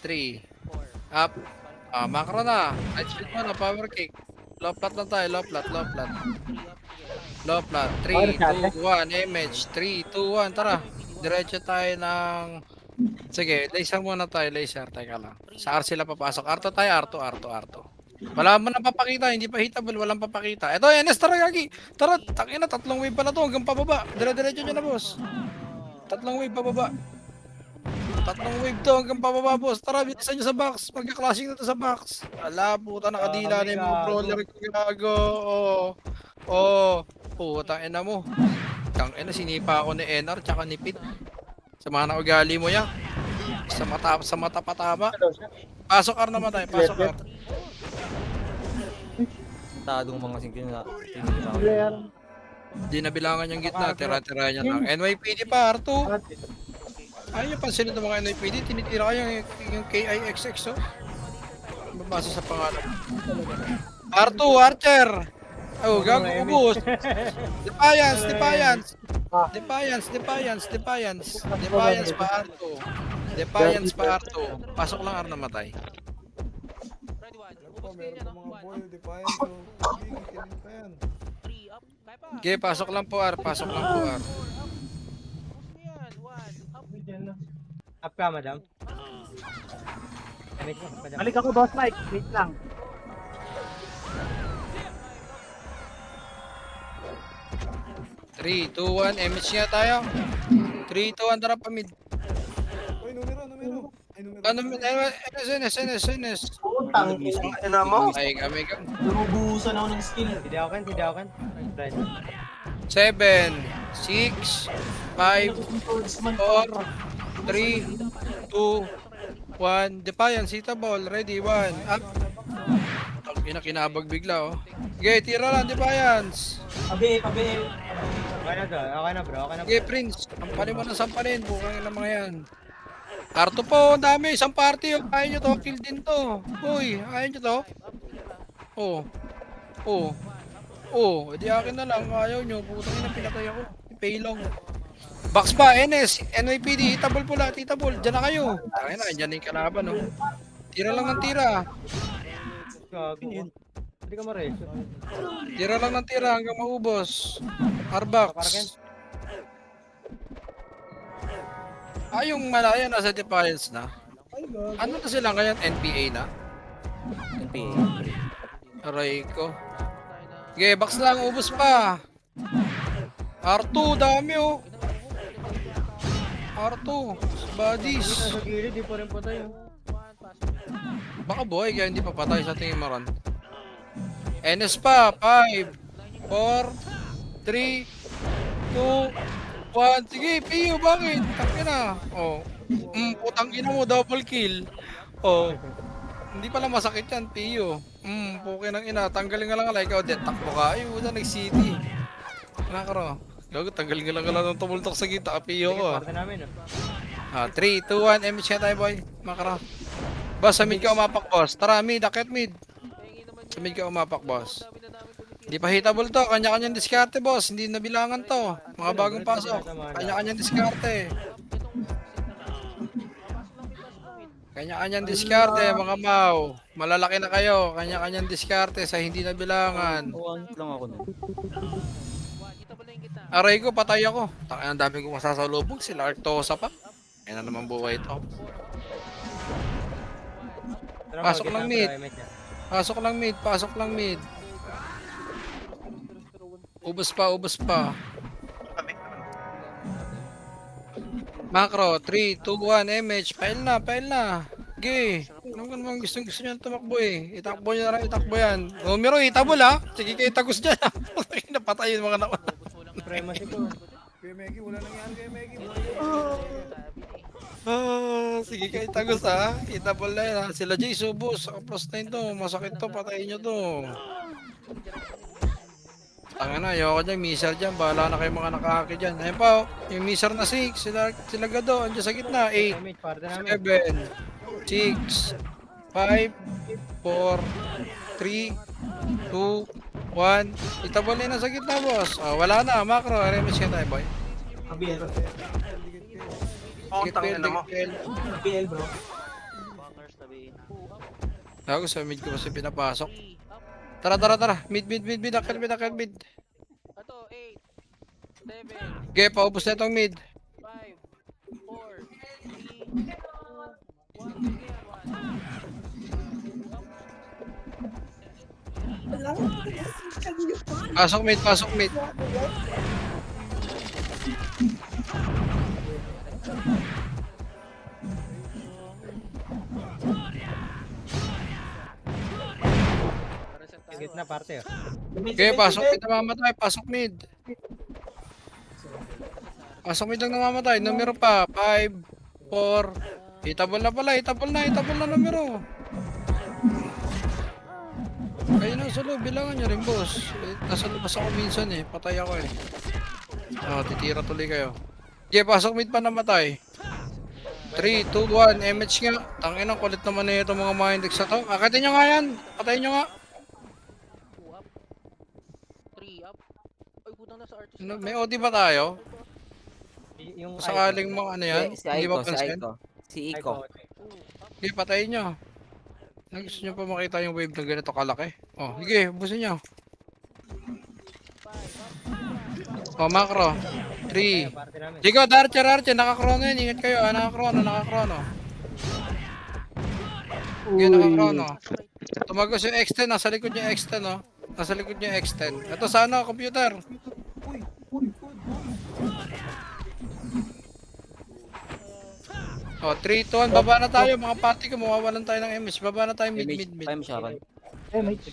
3.
4,
Up. Ah, macro na. Light speed mo na, power kick. Low plat lang tayo, low plat. 3, 2, 1, image. 3, 2, 1, tara. Diretso tayo ng Sige, laser muna tayo, laser. Teka lang. Sa R sila papasok. R2 tayo, R2, R2, R2. Wala mo na papakita, hindi pa hitable, walang papakita. Ito, NS, tara, Gagi. Tara, takina, tatlong wave pala to, hanggang pababa. Dire-diretso nyo na, boss. Tatlong wave pababa. Tatlong wave to, hanggang pababa, boss. Tara, bilisan nyo sa box. Magka-clashing na to sa box. Ala, puta, nakadila na yung mga brawler ko gago. Puta, ina mo. Tang ina, sinipa ako ni NR, tsaka ni Pit. Sa mga naugali mo yan. Sa mata patama. Pasok R naman tayo, pasok R.
Tadong mga singkin na.
Player.
Di nabilangan yung gitna, tira-tira niya lang. NYPD pa, R2. Ayaw niyo pansinin ng mga NYPD, tinitira kayo yung KIXX, oh. Babasa sa pangalan. R2, Archer! Oh, gago ubus. Defiance, Defiance. Defiance, Defiance, Defiance. Defiance pa R2. Defiance pa R2. Pasok lang R namatay.
Ready, one. Ubus kayo niya, no? One, up.
Defiance, so, killing pa yan.
3, up. Kaya pa.
Okay, pasok lang po R, pasok lang po R.
Ubus mo yan. 1, up.
Up ka, madam. Make mo, madam.
Balik ako, boss Mike. Wait lang.
Three, 2, 1, MH nga tayo. 3, 2, 1, tara pa mid.
Uy, numero. Ay, numero.
Ano mid? NS.
Utang.
Ina mo?
Ay, kami.
Lubusan ako ng skill.
Sidaw kan. Right.
7, 6, 5, 4, 3, 2, 1. Defiance, hita ball. Ready, 1. Up. Kinabag bigla, oh. Okay, tira lang, Defiance.
Pabi.
Okay na to. Okay na bro. Okay na.
Okay, Prince. Sampalin mo na sampalin. Bukang na mga yan. Arto po, ang dami. Isang party, oh. Ayaw nyo to. Kill din to. Uy, ayaw nyo to. Di akin na lang. Ayaw nyo. Putang ina, pinatay ako. Paylong. Box ba? NS, NYPD, hitable pula, hitable. Diyan na kayo. Ayun na, dyan na yung kalaban, oh. Tira lang ng tira.
Gago. Hindi ka ma-ratio.
Tira lang ng tira hanggang maubos. Arbox. Yung malaya nasa Defiance na. Ano na sila ngayon? NPA na?
NPA.
Aray ko. Okay, box lang, ubos pa. R2, dami oh. R2, bodies.
Sa gilid, di pa rin patay.
Baka boy, kaya hindi pa patay sa tingin mo ron. NS pa, 5, 4, 3, 2, 1. Sige, Pio, bakit? Tangin na. Putang ina mo, double kill. Hindi pala masakit yan, Pio. Pukin ng ina, tanggalin nga lang alay ka. Ikaw, takbo ka. Ay, uda, nag-city. Nakaro. Gago, tanggalin nga lang ng tumultok sa kita, Pio ko.
Parte namin.
3, 2, 1, MH nga tayo, boy. Makara. Boss, sa mid ka umapak, boss. Tara, mid, akit mid. Sa mid ka umapak, boss. Hindi pa hitable to. Kanya-kanyang diskarte, boss. Hindi nabilangan to. Mga bagong pasok. Kanya-kanyang diskarte. Kanya-kanyang diskarte, mga mau. Malalaki na kayo. Kanya-kanyang diskarte sa hindi nabilangan.
One lang ako nun.
Aray ko, patay ako. Ang dami kong masasalubog. Sila Artosa pa. Yan na naman buhay to. Pasok lang mid. Pasok lang mid. Ubos pa. Macro, 3, 2, 1, MH. Pail na. Okay. Ano ka naman gusto niya tumakbo eh. Itakbo yan. Numero, itabol ha. Sige kayo tagos dyan ha. Napatay yung mga naman.
Supremacy ko.
Kuya Meggy, wala nangyari kay Meggy.
Sige kayo tagos ha. Itabol na yan ha. Sila Jay subos. Kapros na ito. Masakit to. Patayin nyo to. Tanga na, ayoko dyan, miser dyan, bahala na kayo mga nakahaki dyan. Ayun pa, oh, yung miser na 6, sila Gado, andyan sa gitna, 8,
Parte namin.
7, 6, 5, 4, 3, 2, 1. Itabol na sa gitna, boss. Wala na, macro, rematch ka tayo, boy.
Pabi.
Tangina mo.
PL bro.
Ako sa mid ko kasi pinapasok. Tara. Mid. Akal mid.
Ato, 8, 7,
Okay, paubos na itong mid.
5, 4, 3,
Pasok mid, pasok mid.
Reset
Sa
tayo.
gitna parte oh.
Okay, pasok mid na mamatay, pasok mid. Pasok mid lang namamatay, numero pa, 5, 4, hitable na pala, hitable na numero. Kayo na sa loob, bilangan nyo rin boss. Nasa labas ako minsan patay ako titira tuloy kayo. Okay, pasok mid pa namatay. 3, 2, 1, MH nga. Tangin ang kulit naman na itong mga index na to. Akitin nyo nga yan, patayin nyo nga.
2 up. 3 up. Ay, putang na sa artist.
May OD ba tayo?
Yung
Sakaling mo ano yan?
Si
Hindi
Aiko,
ba
si
pansin?
Aiko. Si Iko.
2 up.
Sige, patayin nyo. Gusto nyo pa makita yung wave na ganito kalaki? Oh, sige, busin nyo.
5 up.
Oh, macro. 3.
parte namin.
Sige, Archer, nakakrono yan. Ingat kayo, nakakrono. Sige, nakakrono. Tumagos yung X10, nasa likod yung X10, oh. Nasa likod yung X10. Ito sa ano, computer. Oh, 3, 2, 1, baba na tayo. Mga party ko, mawawalan tayo ng MS. Baba na tayo, mid.
Time siya.
MH.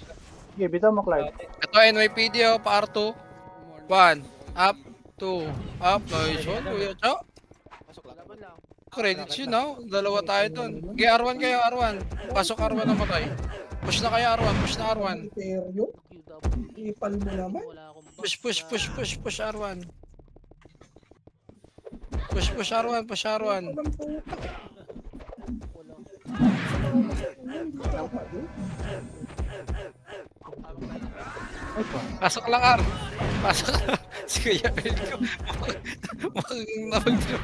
Sige, bitaw mo, Clark.
Ito, NYPD, oh, pa R2. 1, up, 2, up. Nice one, kuya Cho.
Laban lang.
Credits yun, oh. Dalawa tayo dun. Okay, R1 kayo, R1. Pasok R1 na matay. Push na kayo, R1. Push na R1.
Ipal mo naman. Wala akong
Push R1. Push R1.
Wala.
Pasok lang, R. Pasok. Si Kuya Elko. Mukhang napag-drop.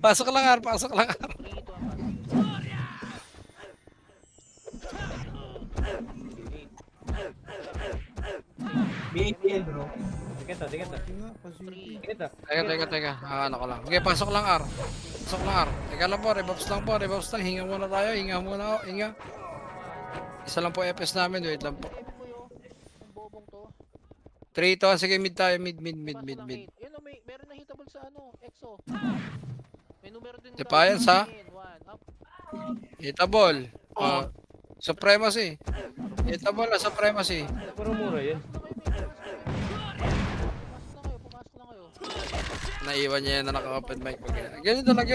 Pasok lang, R.
3 to up.
BAPL bro.
Sige to.
Nga, pasiki.
Sige to.
Teka. Ano ko lang. Okay, pasok lang, R. Pasok lang, R. Teka lang po, rebuffs lang. Hinga muna tayo. Hinga. Isa lang po FS namin. Wait lang po.
Heavy mo yun. Ang bobong to.
3 to. Sige, mid tayo. Mid.
Paso ng hit. Yun o, meron na hitable sa ano, EXO. May numero din.
Defiance, ha?
1 up.
Hitable. Supremacy. Hitable na Supremacy.
Puro mura yun.
Pumasok na kayo.
Naiwan niya yan na naka-open mic. Ganyan talaga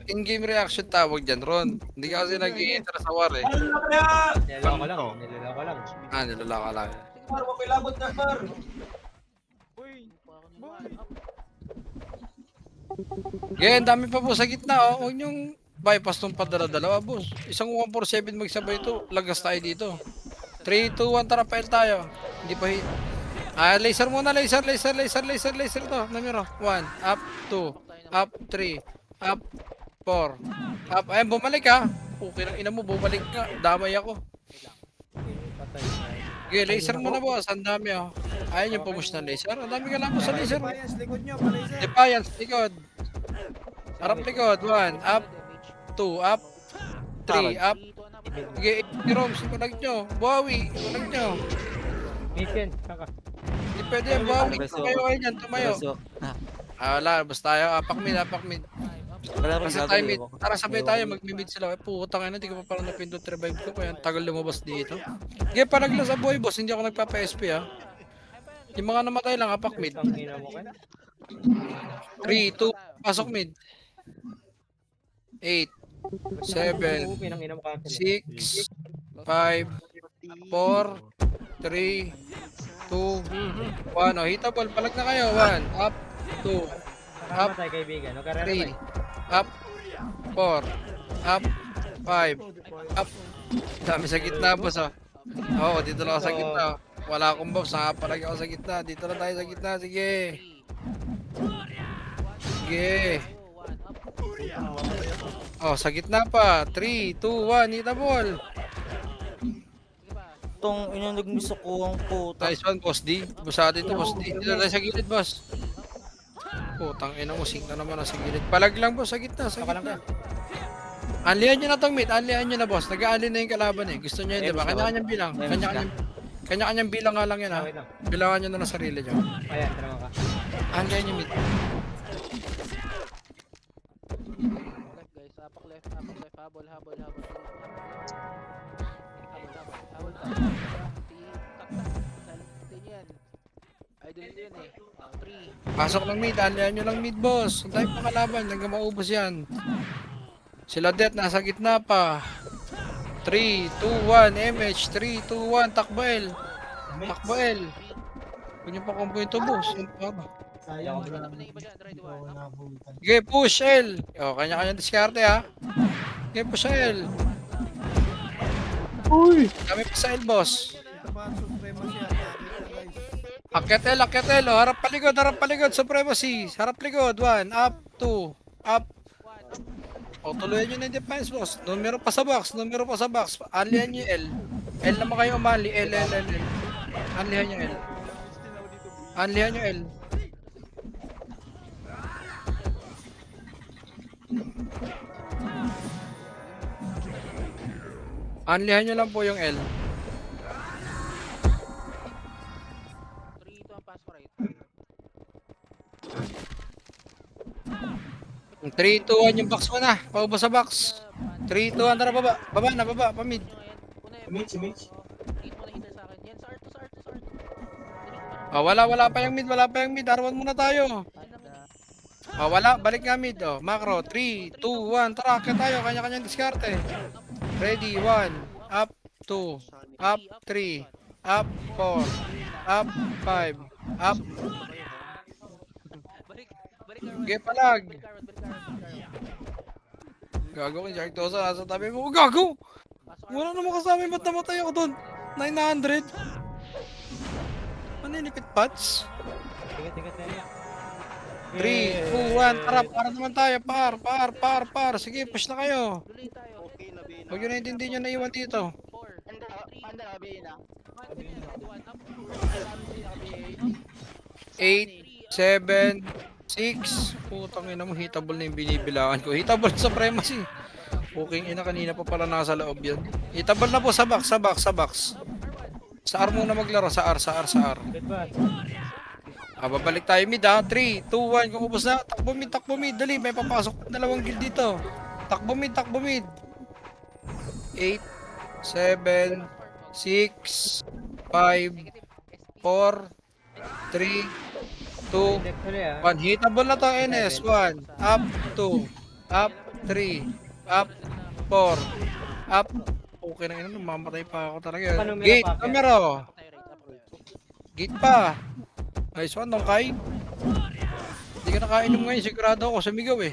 in-game reaction tawag dyan, Ron. Hindi ka kasi nag-i-enter sa war
Ano na kaya?
Niloloko lang.
Nilalaka lang.
Mar, mapilabot na Mar.
Ganyan, dami pa po sa gitna, oh. Huwag niyong bypass tong padala-dalawa, boss. Isang 147 magsabay ito. Lagas tayo dito. 3, 2, 1, tara, pail tayo. Hindi pa hit. Laser muna, laser to. Numero. 1, up, 2, up, 3, up, 4, up. Ayun, bumalik ha. Okay lang, ina mo, bumalik ka. Damay ako.
Patay.
Okay, laser muna, boss. Ang dami, oh. Ayun yung pumush na laser. Ang dami ka lang po sa laser.
Defiance, likod nyo, palaser.
Defiance, likod. Harap likod. 1, up, 2, up, 3, up.
3 to up.
Okay, i-roms, ipalag nyo. Buhawi, ipalag nyo.
Mission. Kaka.
Hindi pwede yan, buhawi. Tumayo kayo dyan, tumayo. Wala, basta tayo. Apak mid.
Wala
Basta tayo mid. Tara, sabay tayo, mag-mid sila. Putang ina, hindi ko pa parang napindot revive ko. Kaya tagal lumabas dito. Okay, panagla sa boy, boss. Hindi ako nagpapa-SP, ha. Yung mga namatay lang, apak mid.
Ang ina mo ka.
3, 2, pasok mid. 8, 7,
Pinang ina mo ka.
6, 5, 4, 3, 2, 1. Oh, hitable. Palag na kayo. 1, up, 2,
Up. Tayo kaibigan. No, karera
3, up, 4, up, 5, up. Dami sa gitna, boss, oh. Oo, dito lang ako sa gitna. Oh. Wala akong buffs. Nakapalagi ako sa gitna. Dito lang tayo sa gitna. Sige. Sige. Oh, sa gitna pa. 3, 2, 1. Hitable.
Itong inunod gusto ko ang puta.
Nice one, Boss D. Busa atin to, Boss D. Dito tayo sa gilid, boss. Putang ina mo, sink na naman sa gilid. Palag lang, boss, sa gitna, sa gitna. Anlihan nyo na tong mid, anlihan nyo na boss. Nag-aali na yung kalaban eh. Gusto nyo yun, di ba? Kanya-kanyang bilang. Kanya-kanyang bilang nga lang yan ha.
Wait lang.
Bilangan nyo na ng sarili nyo.
Ayan, tara ka.
Anlihan nyo mid.
Left guys, apak left, habol. Habol. Tin yan. Idol yun eh. 3.
Pasok ng mid, anlihan nyo lang mid boss. Ang tayo pa kalaban, hanggang maubos yan. Sila Det nasa gitna pa. 3, 2, 1, MH, 3, 2, 1, takbo L. Takbo L. Huwag nyo pa kumpo yung boss. Ano pa ba?
Sayang.
Wala na iba dyan, try to one.
Sige, push L. O, kanya-kanya diskarte ha. Sige, push L.
Uy!
Kami pa sa L, boss.
Ito pa ang supremacy ata. Dito, guys.
Akyat L, oh. Harap paligod, supremacy. Harap likod, 1, up, 2, up. O, tuluyan nyo na yung defense, boss. Numero pa sa box. Anlihan nyo yung L. L naman kayo umali, L. Anlihan nyo L. Anlihan nyo L. Anlihan nyo lang po yung L.
3, 2, ang pass ko right.
3, 2, 1 yung box mo na. Paubos sa box. 3, 2, 1, tara baba. Baba, pamid.
Mitch.
Hit mo na hitter sa akin. Yan, sa R2.
Oh, wala pa yung mid. Arwan muna tayo. Oh, wala, balik nga mid. Oh, macro, 3, 2, 1, tara, kaya tayo. Kanya-kanyang diskarte. Ready, 1, up, 2, up, 3, up, 4, up, 5, up.
Balik
Sige, palag.
Balik Carrot.
Gago ko, Jack Tosa, nasa tabi mo. Gago! Wala naman kasama, ba't namatay ako doon? 900? Ano yung lipit pats?
Tigat na.
3, 2, 1, tara, para naman tayo. Par. Sige, push na kayo.
Duloy tayo.
Huwag nyo naintindihan nyo na iwan dito. 8, 7, 6. Putang ina mo, hitable na yung binibilangan ko. Hitable sa supremacy. Puking ina, kanina pa pala nasa loob yan. Hitable na po sa box. Sa R muna maglaro, sa R. Babalik tayo mid ha. 3, 2, 1. Kung ubos na, takbo mid. Dali, may papasok dalawang guild dito. Takbo mid. 8, 7, 6, 5, 4, 3, 2,
Next ulit ah.
1. Hitable na to, NS. 1, up, 2, up, 3, up, 4, up. Okay na ina, mamatay pa ako talaga.
Paano
Gate,
meron pa?
numero. Gate pa. Nice one, Dongkay. Hindi ka nakainom ngayon, sigurado ako, sumigaw eh.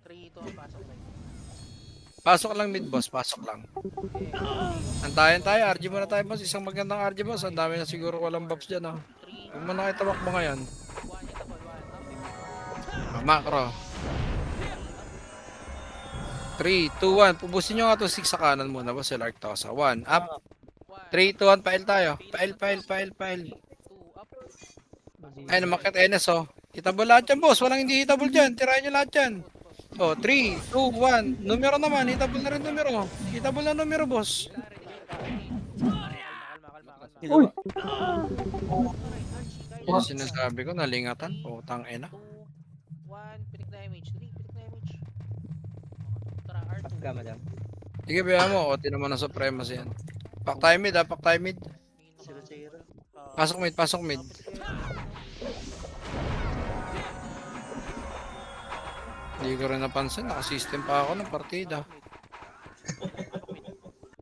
3, 2, ang pasok right.
Pasok lang mid boss, pasok lang. Antayin tayo, RG muna tayo boss. Isang magandang RG boss. Ang dami na siguro walang buffs dyan oh.
3,
Huwag mo na kayo tamakbo ngayon.
1, hitable 1.
Macro. 3, 2, 1. Pubusin nyo nga to 6 sa kanan muna boss. Lark Tosa. 1, up. 3, 2, 1. Pail tayo. Pail.
2, up.
Ay, namakit NS oh. Hitable lahat yan boss. Walang hindi hitable dyan. Tirahin nyo lahat yan. Oh, 3, 2, 1. Numero naman. Hitable na rin numero. Hitable na numero boss.
Kalma.
Uy!
Yung sinasabi ko, nalingatan. Putang ina.
1, pitik na image. 3, pitik na image. Tara, R2.
Pagka madam.
Sige, biya mo. O, tinaman ng supremacy yan. Pack tayo mid ha. Pasok mid. Hindi ko rin napansin. Naka-system pa ako ng partida.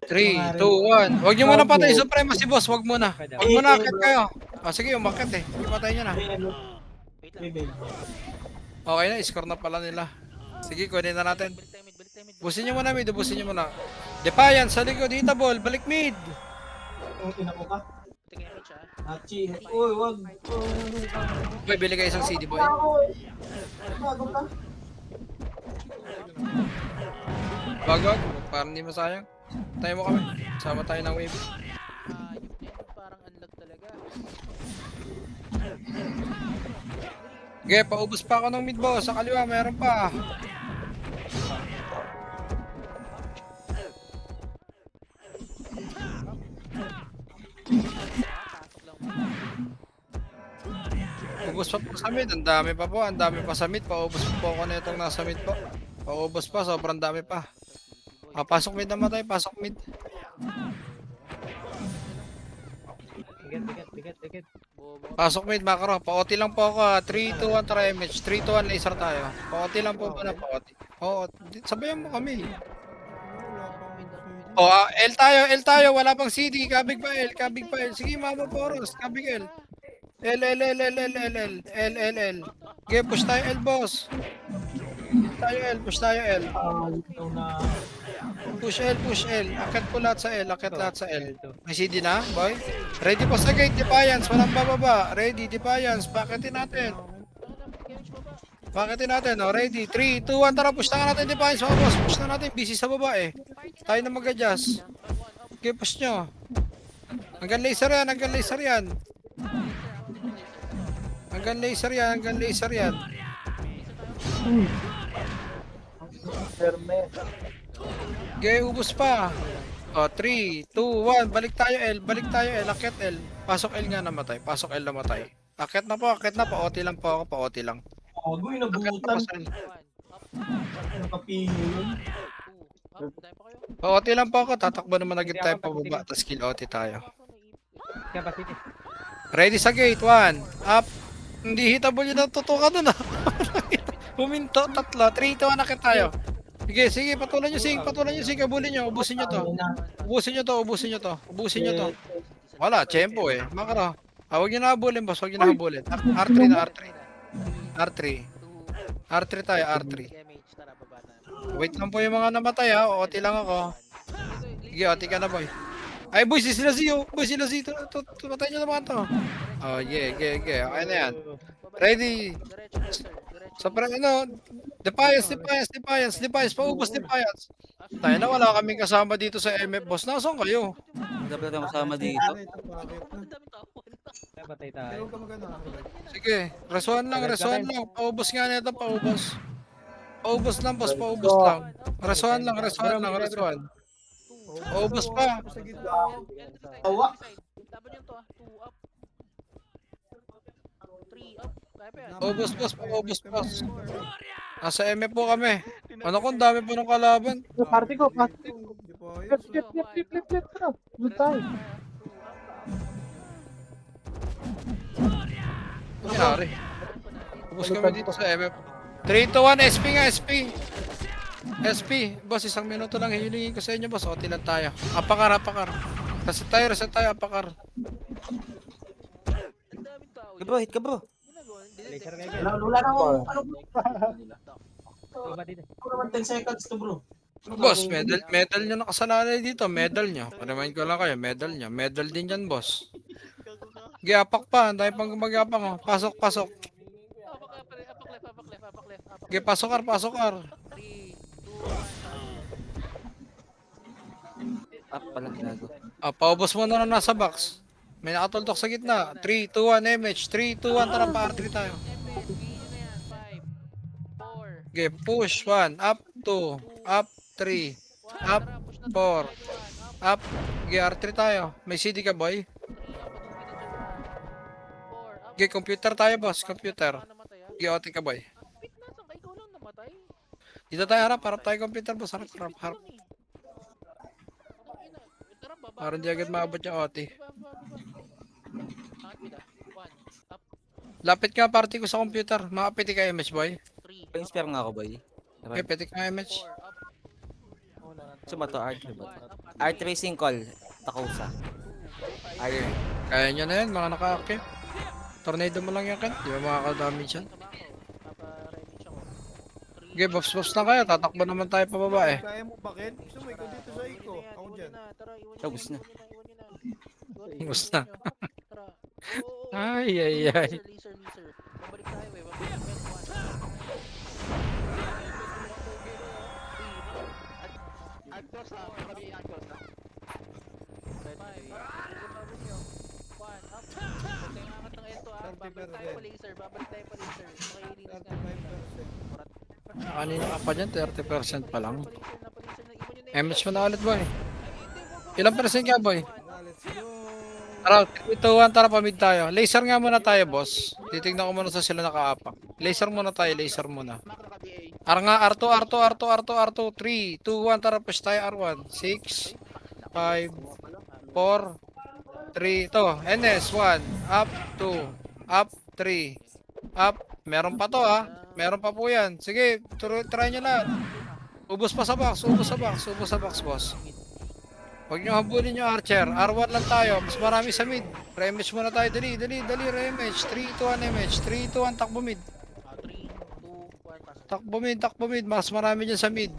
3, 2, 1. Huwag nyo muna patay yung supremacy boss. Huwag muna. Akit kayo. Sige, umakit eh. Ipatay nyo na.
Wait lang.
Okay na, score na pala nila. Sige, kunin na natin.
Balik tayo mid.
Busin nyo muna mid. Defiant sa likod. Hitable. Balik mid.
Ang ina mo ka.
Pitik na image ah.
Hachi. Uy, wag.
Boy, bili kayo isang CD boy.
Bago ka.
Wag. Parang hindi masayang. Tayo mo kami. Sama tayo ng wave.
Yung yan, parang unlock talaga.
Okay, paubos pa ako ng mid boss. Sa kaliwa, meron pa. Ubus pa po sa mid. Ang dami pa po. Ang dami pa sa mid. Paubos po ako na itong nasa mid po. Paubos pa. Sobrang dami pa. Pasok mid namatay. Pasok mid.
Ticket.
Bobo.
Pasok mid macro. Pa-OT lang po ako. 3, 2, 1 try MH. 3, 2, 1 laser tayo. Pa-OT lang po muna. Pa-OT. Oo. Sabayan mo kami. O, L tayo. Wala pang CD. Kabig pa L. Sige, Mama Poros. Kabig L. L. Okay, push tayo L, boss. Push tayo L. Push L. Akit po lahat sa L. May CD na, boy? Ready po sa gate, Defiance. Walang bababa. Ready, Defiance. Pakitin natin. O. Ready. 3, 2, 1. Tara, push na natin, Defiance. Mga boss, push na natin. Busy sa baba, eh. Tayo na mag-adjust. Okay, push nyo. Hanggang laser yan. Hanggang laser yan. Okay, ubos pa. O, 3, 2, 1. Balik tayo L. Akit L. Pasok L nga namatay. Akit na po. OT lang po ako. Pa-OT lang.
Gago,
Akit na
inabutan.
po sa L.
Nakapihil yun.
Dahil pa kayo.
Pa-OT lang po ako. Tatakbo naman agad tayo pababa. Tapos kill OT tayo.
Capacity.
Ready sa gate. 1. Up. Hindi hitable yun ang totoo ka dun ah. Huminto. 3, 3, 2, 1. Akit tayo. Sige, patulan nyo sing. Abulin nyo. Ubusin nyo to. Wala, tempo eh. Makara. Huwag nyo na habulin, boss. R3 na, R3 tayo, R3.
MH, tara, baba na.
Wait lang po yung mga namatay ha. OT lang ako. Sige, OT ka na, boy. Ay, boy, sila Z. Tumatay nyo naman to. Oh, yeah. Okay na yan. Ready.
Diretso.
Sa Defiance. Paubos Defiance. Tayo na, wala kaming kasama dito sa MF, boss. Nasaan kayo?
Dapat tayo masama dito.
Bakit na bakit na?
Ang daming tao.
Patay
Pero
tayo.
huwag ka magano.
Sige, resuan lang. Paubos nga nito, paubos. Paubos lang, boss, paubos lang. Resuan lang. Paubos pa.
Sa gitna.
Awa.
Laban yung to 2 up. 3 up. Kaya pa yan.
Paubos, boss. Nasa MF po kami. Ano kung dami po ng kalaban?
Party ko.
Di po ayos.
Flip. Doon tayo.
Ano nangyari? Ubus kami dito sa MF. 3, 2, 1, SP nga, SP. Boss, 1 minuto lang hilingin ko sa inyo, boss. OT lang tayo. Apakar. Reset tayo, apakar.
Ang daming tao.
Hit ka bro.
Ginagawa,
Laser
delete.
kayo.
Wala na akong,
Baba dito.
naman 10 seconds to bro.
Boss, medal nyo nakasalalay dito. Medal nyo. Remind ko lang kayo, medal nyo. Medal din yan, boss. Giapak pa. Ang dami pang gumagapang. Oh. Pasok.
Apak left.
Sige, pasok R.
3, 2, 1.
Up pala gago.
Paubos mo na nasa box. May nakatultok sa gitna. 3, 2, 1, MH. 3, 2, 1. Tara pa, R3 tayo.
MSG na yan. 5, 4,
Okay, push. 1, up, 2, up, 3, up, 4, up. Okay, R3 tayo. May CD ka, boy? Okay, computer tayo, boss. Computer. Okay, OT ka, boy.
Pit na, saan ka? Ikaw lang namatay.
Dito tayo, harap tayo computer, boss. Harap. Para hindi agad maabot yung OT. Lapit nga party ko sa computer. Makapiti ka, MH, boy.
Pa-inspire nga ako boy.
Okay, piti ka, MH.
Suma to R3 ba? R3 call. Takusa. Iron.
Kaya nyo na yan, mga naka-active. Tornado mo lang yan, Ken. Di ba makakadamage yan? Okay, buffs na kayo. Tatakbo naman tayo pababa eh.
Kaya mo ba, Ken? Gusto mo ikaw dito sa Iko. Ako dyan.
Ubus na.
Ubus na. Ay.
Laser. Babalik tayo eh. Agos ha. Kami agos ha. 5, angat ng ito ah. Babalik tayo pa laser. Makilinis ka.
35%.
Kanina ka pa dyan, 30% pa lang.
Pa-laser. Iwan nyo na yun.
MH mo na ulit, boy. Ilang percent ka, boy?
Let's go.
5, 4, 3, 2, 1.
5%.
3 up. Tayo pa laser. Babalik tayo pa laser. Makilinis ka.
5%.
Tara, 3, 2, 1, tara pamid tayo. Laser nga muna tayo, boss. Titignan ko muna sa sila nakaapak. Laser muna tayo, laser muna. R nga, R2, R2, R2, R2, R2, 3, 2, 1, tara push tayo, R1. 6, 5, 4, 3, to. NS, 1, up, 2, up, 3, up. Meron pa to ha. Meron pa po yan. Sige, try nyo lahat. Ubus pa sa box, ubus sa box, ubus sa box, boss. Huwag nyo habulin yung Archer. R1 lang tayo. Mas marami sa mid. Remage muna tayo. Dali, remage. 3, 2, 1, remage. 3, 2, 1, takbo mid.
3, 2, 1, pasok.
Takbo mid. Mas marami dyan sa mid.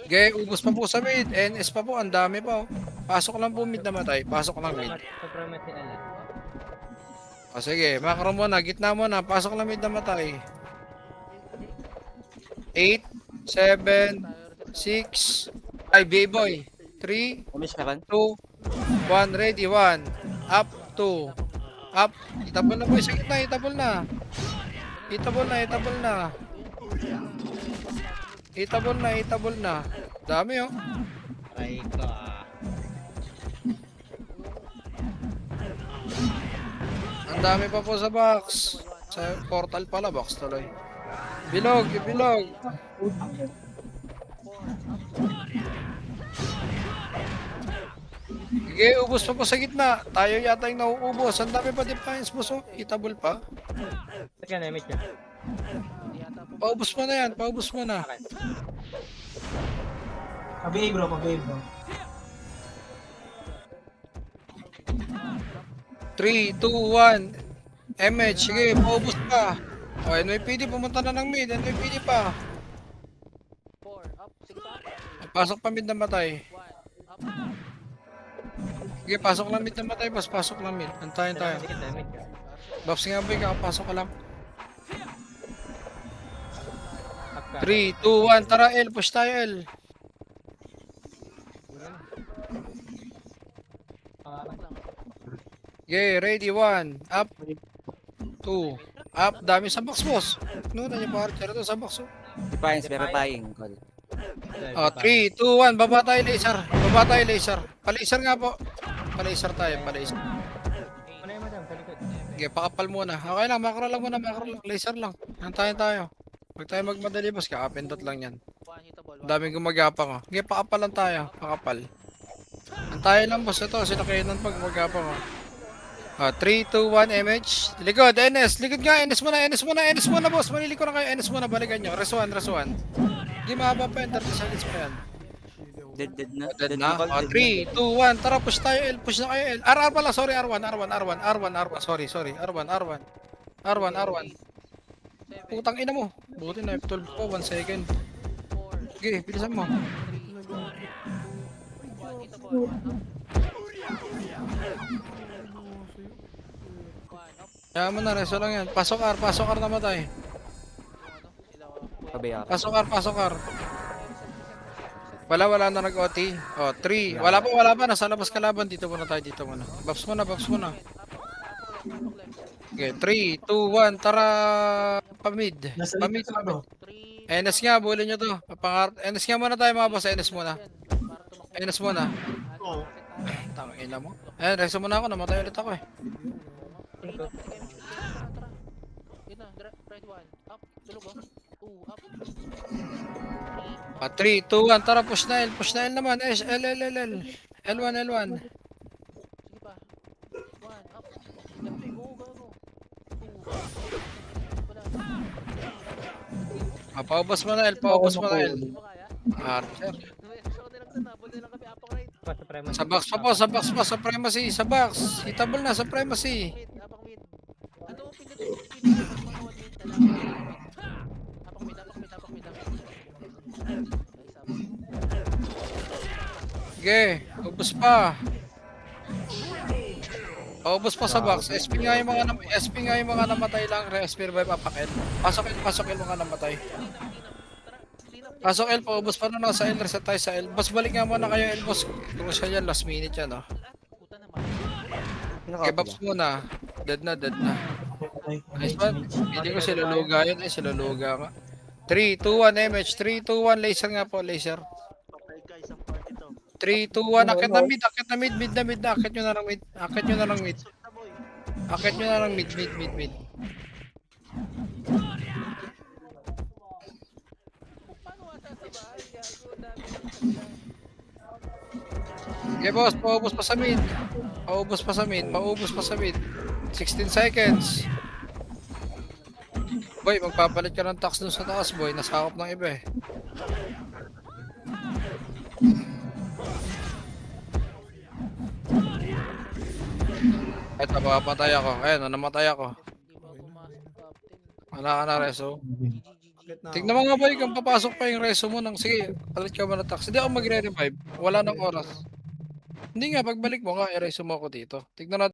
Okay, ubos pa po sa mid. NS pa po. Ang dami pa. Oh. Pasok lang po mid na matay. Pasok lang mid.
Supremacy si Alan.
O sige, macro muna. Gitna muna. Pasok lang mid na matay. 8, 7, 6, ay B-boy. 3,
Umis ka kan?
2, 1, ready, 1, up, 2, up, itabol na boy sa gitna, itabol na. Itabol na. Dami oh.
Aray ka.
Ang dami pa po sa box. Sa portal pala, box tuloy. Bilog. Sige, ubos pa po sa gitna. Tayo yata yung nauubos. Ang dami pa defiance, boss oh. Itabol pa.
Sige, na-meet yun.
Paubos mo na yan, paubos mo na.
Pabihave bro, pabihave bro.
3, 2, 1. MH, sige, paubos pa. O, NYPD, pumunta na ng mid. NYPD pa.
4, up, 6, up,
Pasok pa mid na matay.
1, up,
Sige, pasok lang mid na matay, boss. Pasok lang mid. Antayin tayo.
Sige, na-meet yun.
Buffs nga boy, kakapasok ka lang.
Up ka.
3, 2, 1. Tara, L. Push tayo, L. Okay, ready, 1. Up. 2. Up. Dami sa box, boss. Nuna niyo pa, Archer. Ito sa box, oh.
Defiance, verifying call.
Oh, 3, 2, 1. Baba tayo, laser. Palaser nga po. Palaser tayo, palaser.
Ano yung madam? Sa likod.
Okay, pakapal muna. Okay lang, macro lang muna, macro lang. Laser lang. Antayin tayo. Huwag tayo magmadali, boss. Kakapindot lang yan.
1, hitable,
Ang daming gumagapang, oh. Okay, pakapal lang tayo. Pakapal. Antayin lang, boss. Ito, sila kayo nun pag gumagapang, oh. 3, 2, 1, MH. Likod, NS. Likod nga, NS muna, boss. Maliliko na kayo, NS muna. Balikan nyo. Res 1. Hindi mahaba pa yan, 30 seconds pa yan.
Dead na.
Dead na.
call,
3, 2, 1. Tara, push tayo, L. Push na kayo, L. R pala, sorry, R1. Sorry. R1. Putang ina mo. Buti na, F12 po, 1 second.
4,
Sige, bilisan mo.
3, 2, 1, hitable, 1, up,
Kaya mo na, reso lang yan. Pasok R na matay.
Pabaya.
Pasok R. Wala na nag-OT. Oh, 3. Wala pa. Nasa labas kalaban. Dito muna tayo, Buffs muna. Okay, 3, 2, 1. Tara, pamid.
Nasa
Pamid.
likod ka bro.
3,
NS nga, bulin nyo to. NS nga muna tayo mga boss. NS muna.
Oo.
Tangina mo. Reso muna ako. Namatay ulit ako eh.
Red 1, up, tulog oh. 2, up,
3, 2, 1. Tara, push na L naman. L. L1.
sige pa. 1, up, go, go. 2, wala.
Paubos mo na L. Paubos mo na L.
Hindi mo kaya?
Archer.
Show nilang sana, buti lang kami, apak right.
Pa, supremacy.
Sa box pa po. Sa primacy. Sa box. Hitable na sa primacy.
Mid, apak mid. Ano, pindot, mga 1 minute na lang. Apak mid.
Sige. Ubos pa. Ubos pa sa box. SP nga yung mga namatay lang. SP revive apak L. Pasok L mga namatay. Pasok L po. Ubos pa na nasa L. Reset tayo sa L. Boss, balik nga muna kayo L, boss. Crucial yan. Last minute yan, oh.
Puta naman.
Okay, Babs muna. Dead na.
Ay,
Nice one. Hindi ko sila luga yun. Eh, sila luga nga. 3, 2, 1, MH. 3, 2, 1, laser nga po, laser. 3, 2, 1, akit na mid, akit na mid, mid na mid na, akit nyo na lang mid, akit nyo na lang mid. Akit nyo na lang mid, mid, mid, mid.
Paano ata sa bahay? Gago, dami ng sila.
Okay boss, paubos pa sa mid. Paubos pa sa mid, paubos pa sa mid. 16 seconds. Boy, magpapalit ka ng tax dun sa taas, boy. Nasakop ng iba eh. Eto, makapatay ako. Ayun, namatay ako.
Hindi ba pumasok captain?
Wala ka na reso.
Akit na
Tignan mo nga boy, kung papasok pa yung reso mo ng sige, palit ka ba ng tax? Hindi ako magre-revive. Wala nang oras. Hindi nga, pagbalik mo nga, i-reso mo ako dito. Tignan natin.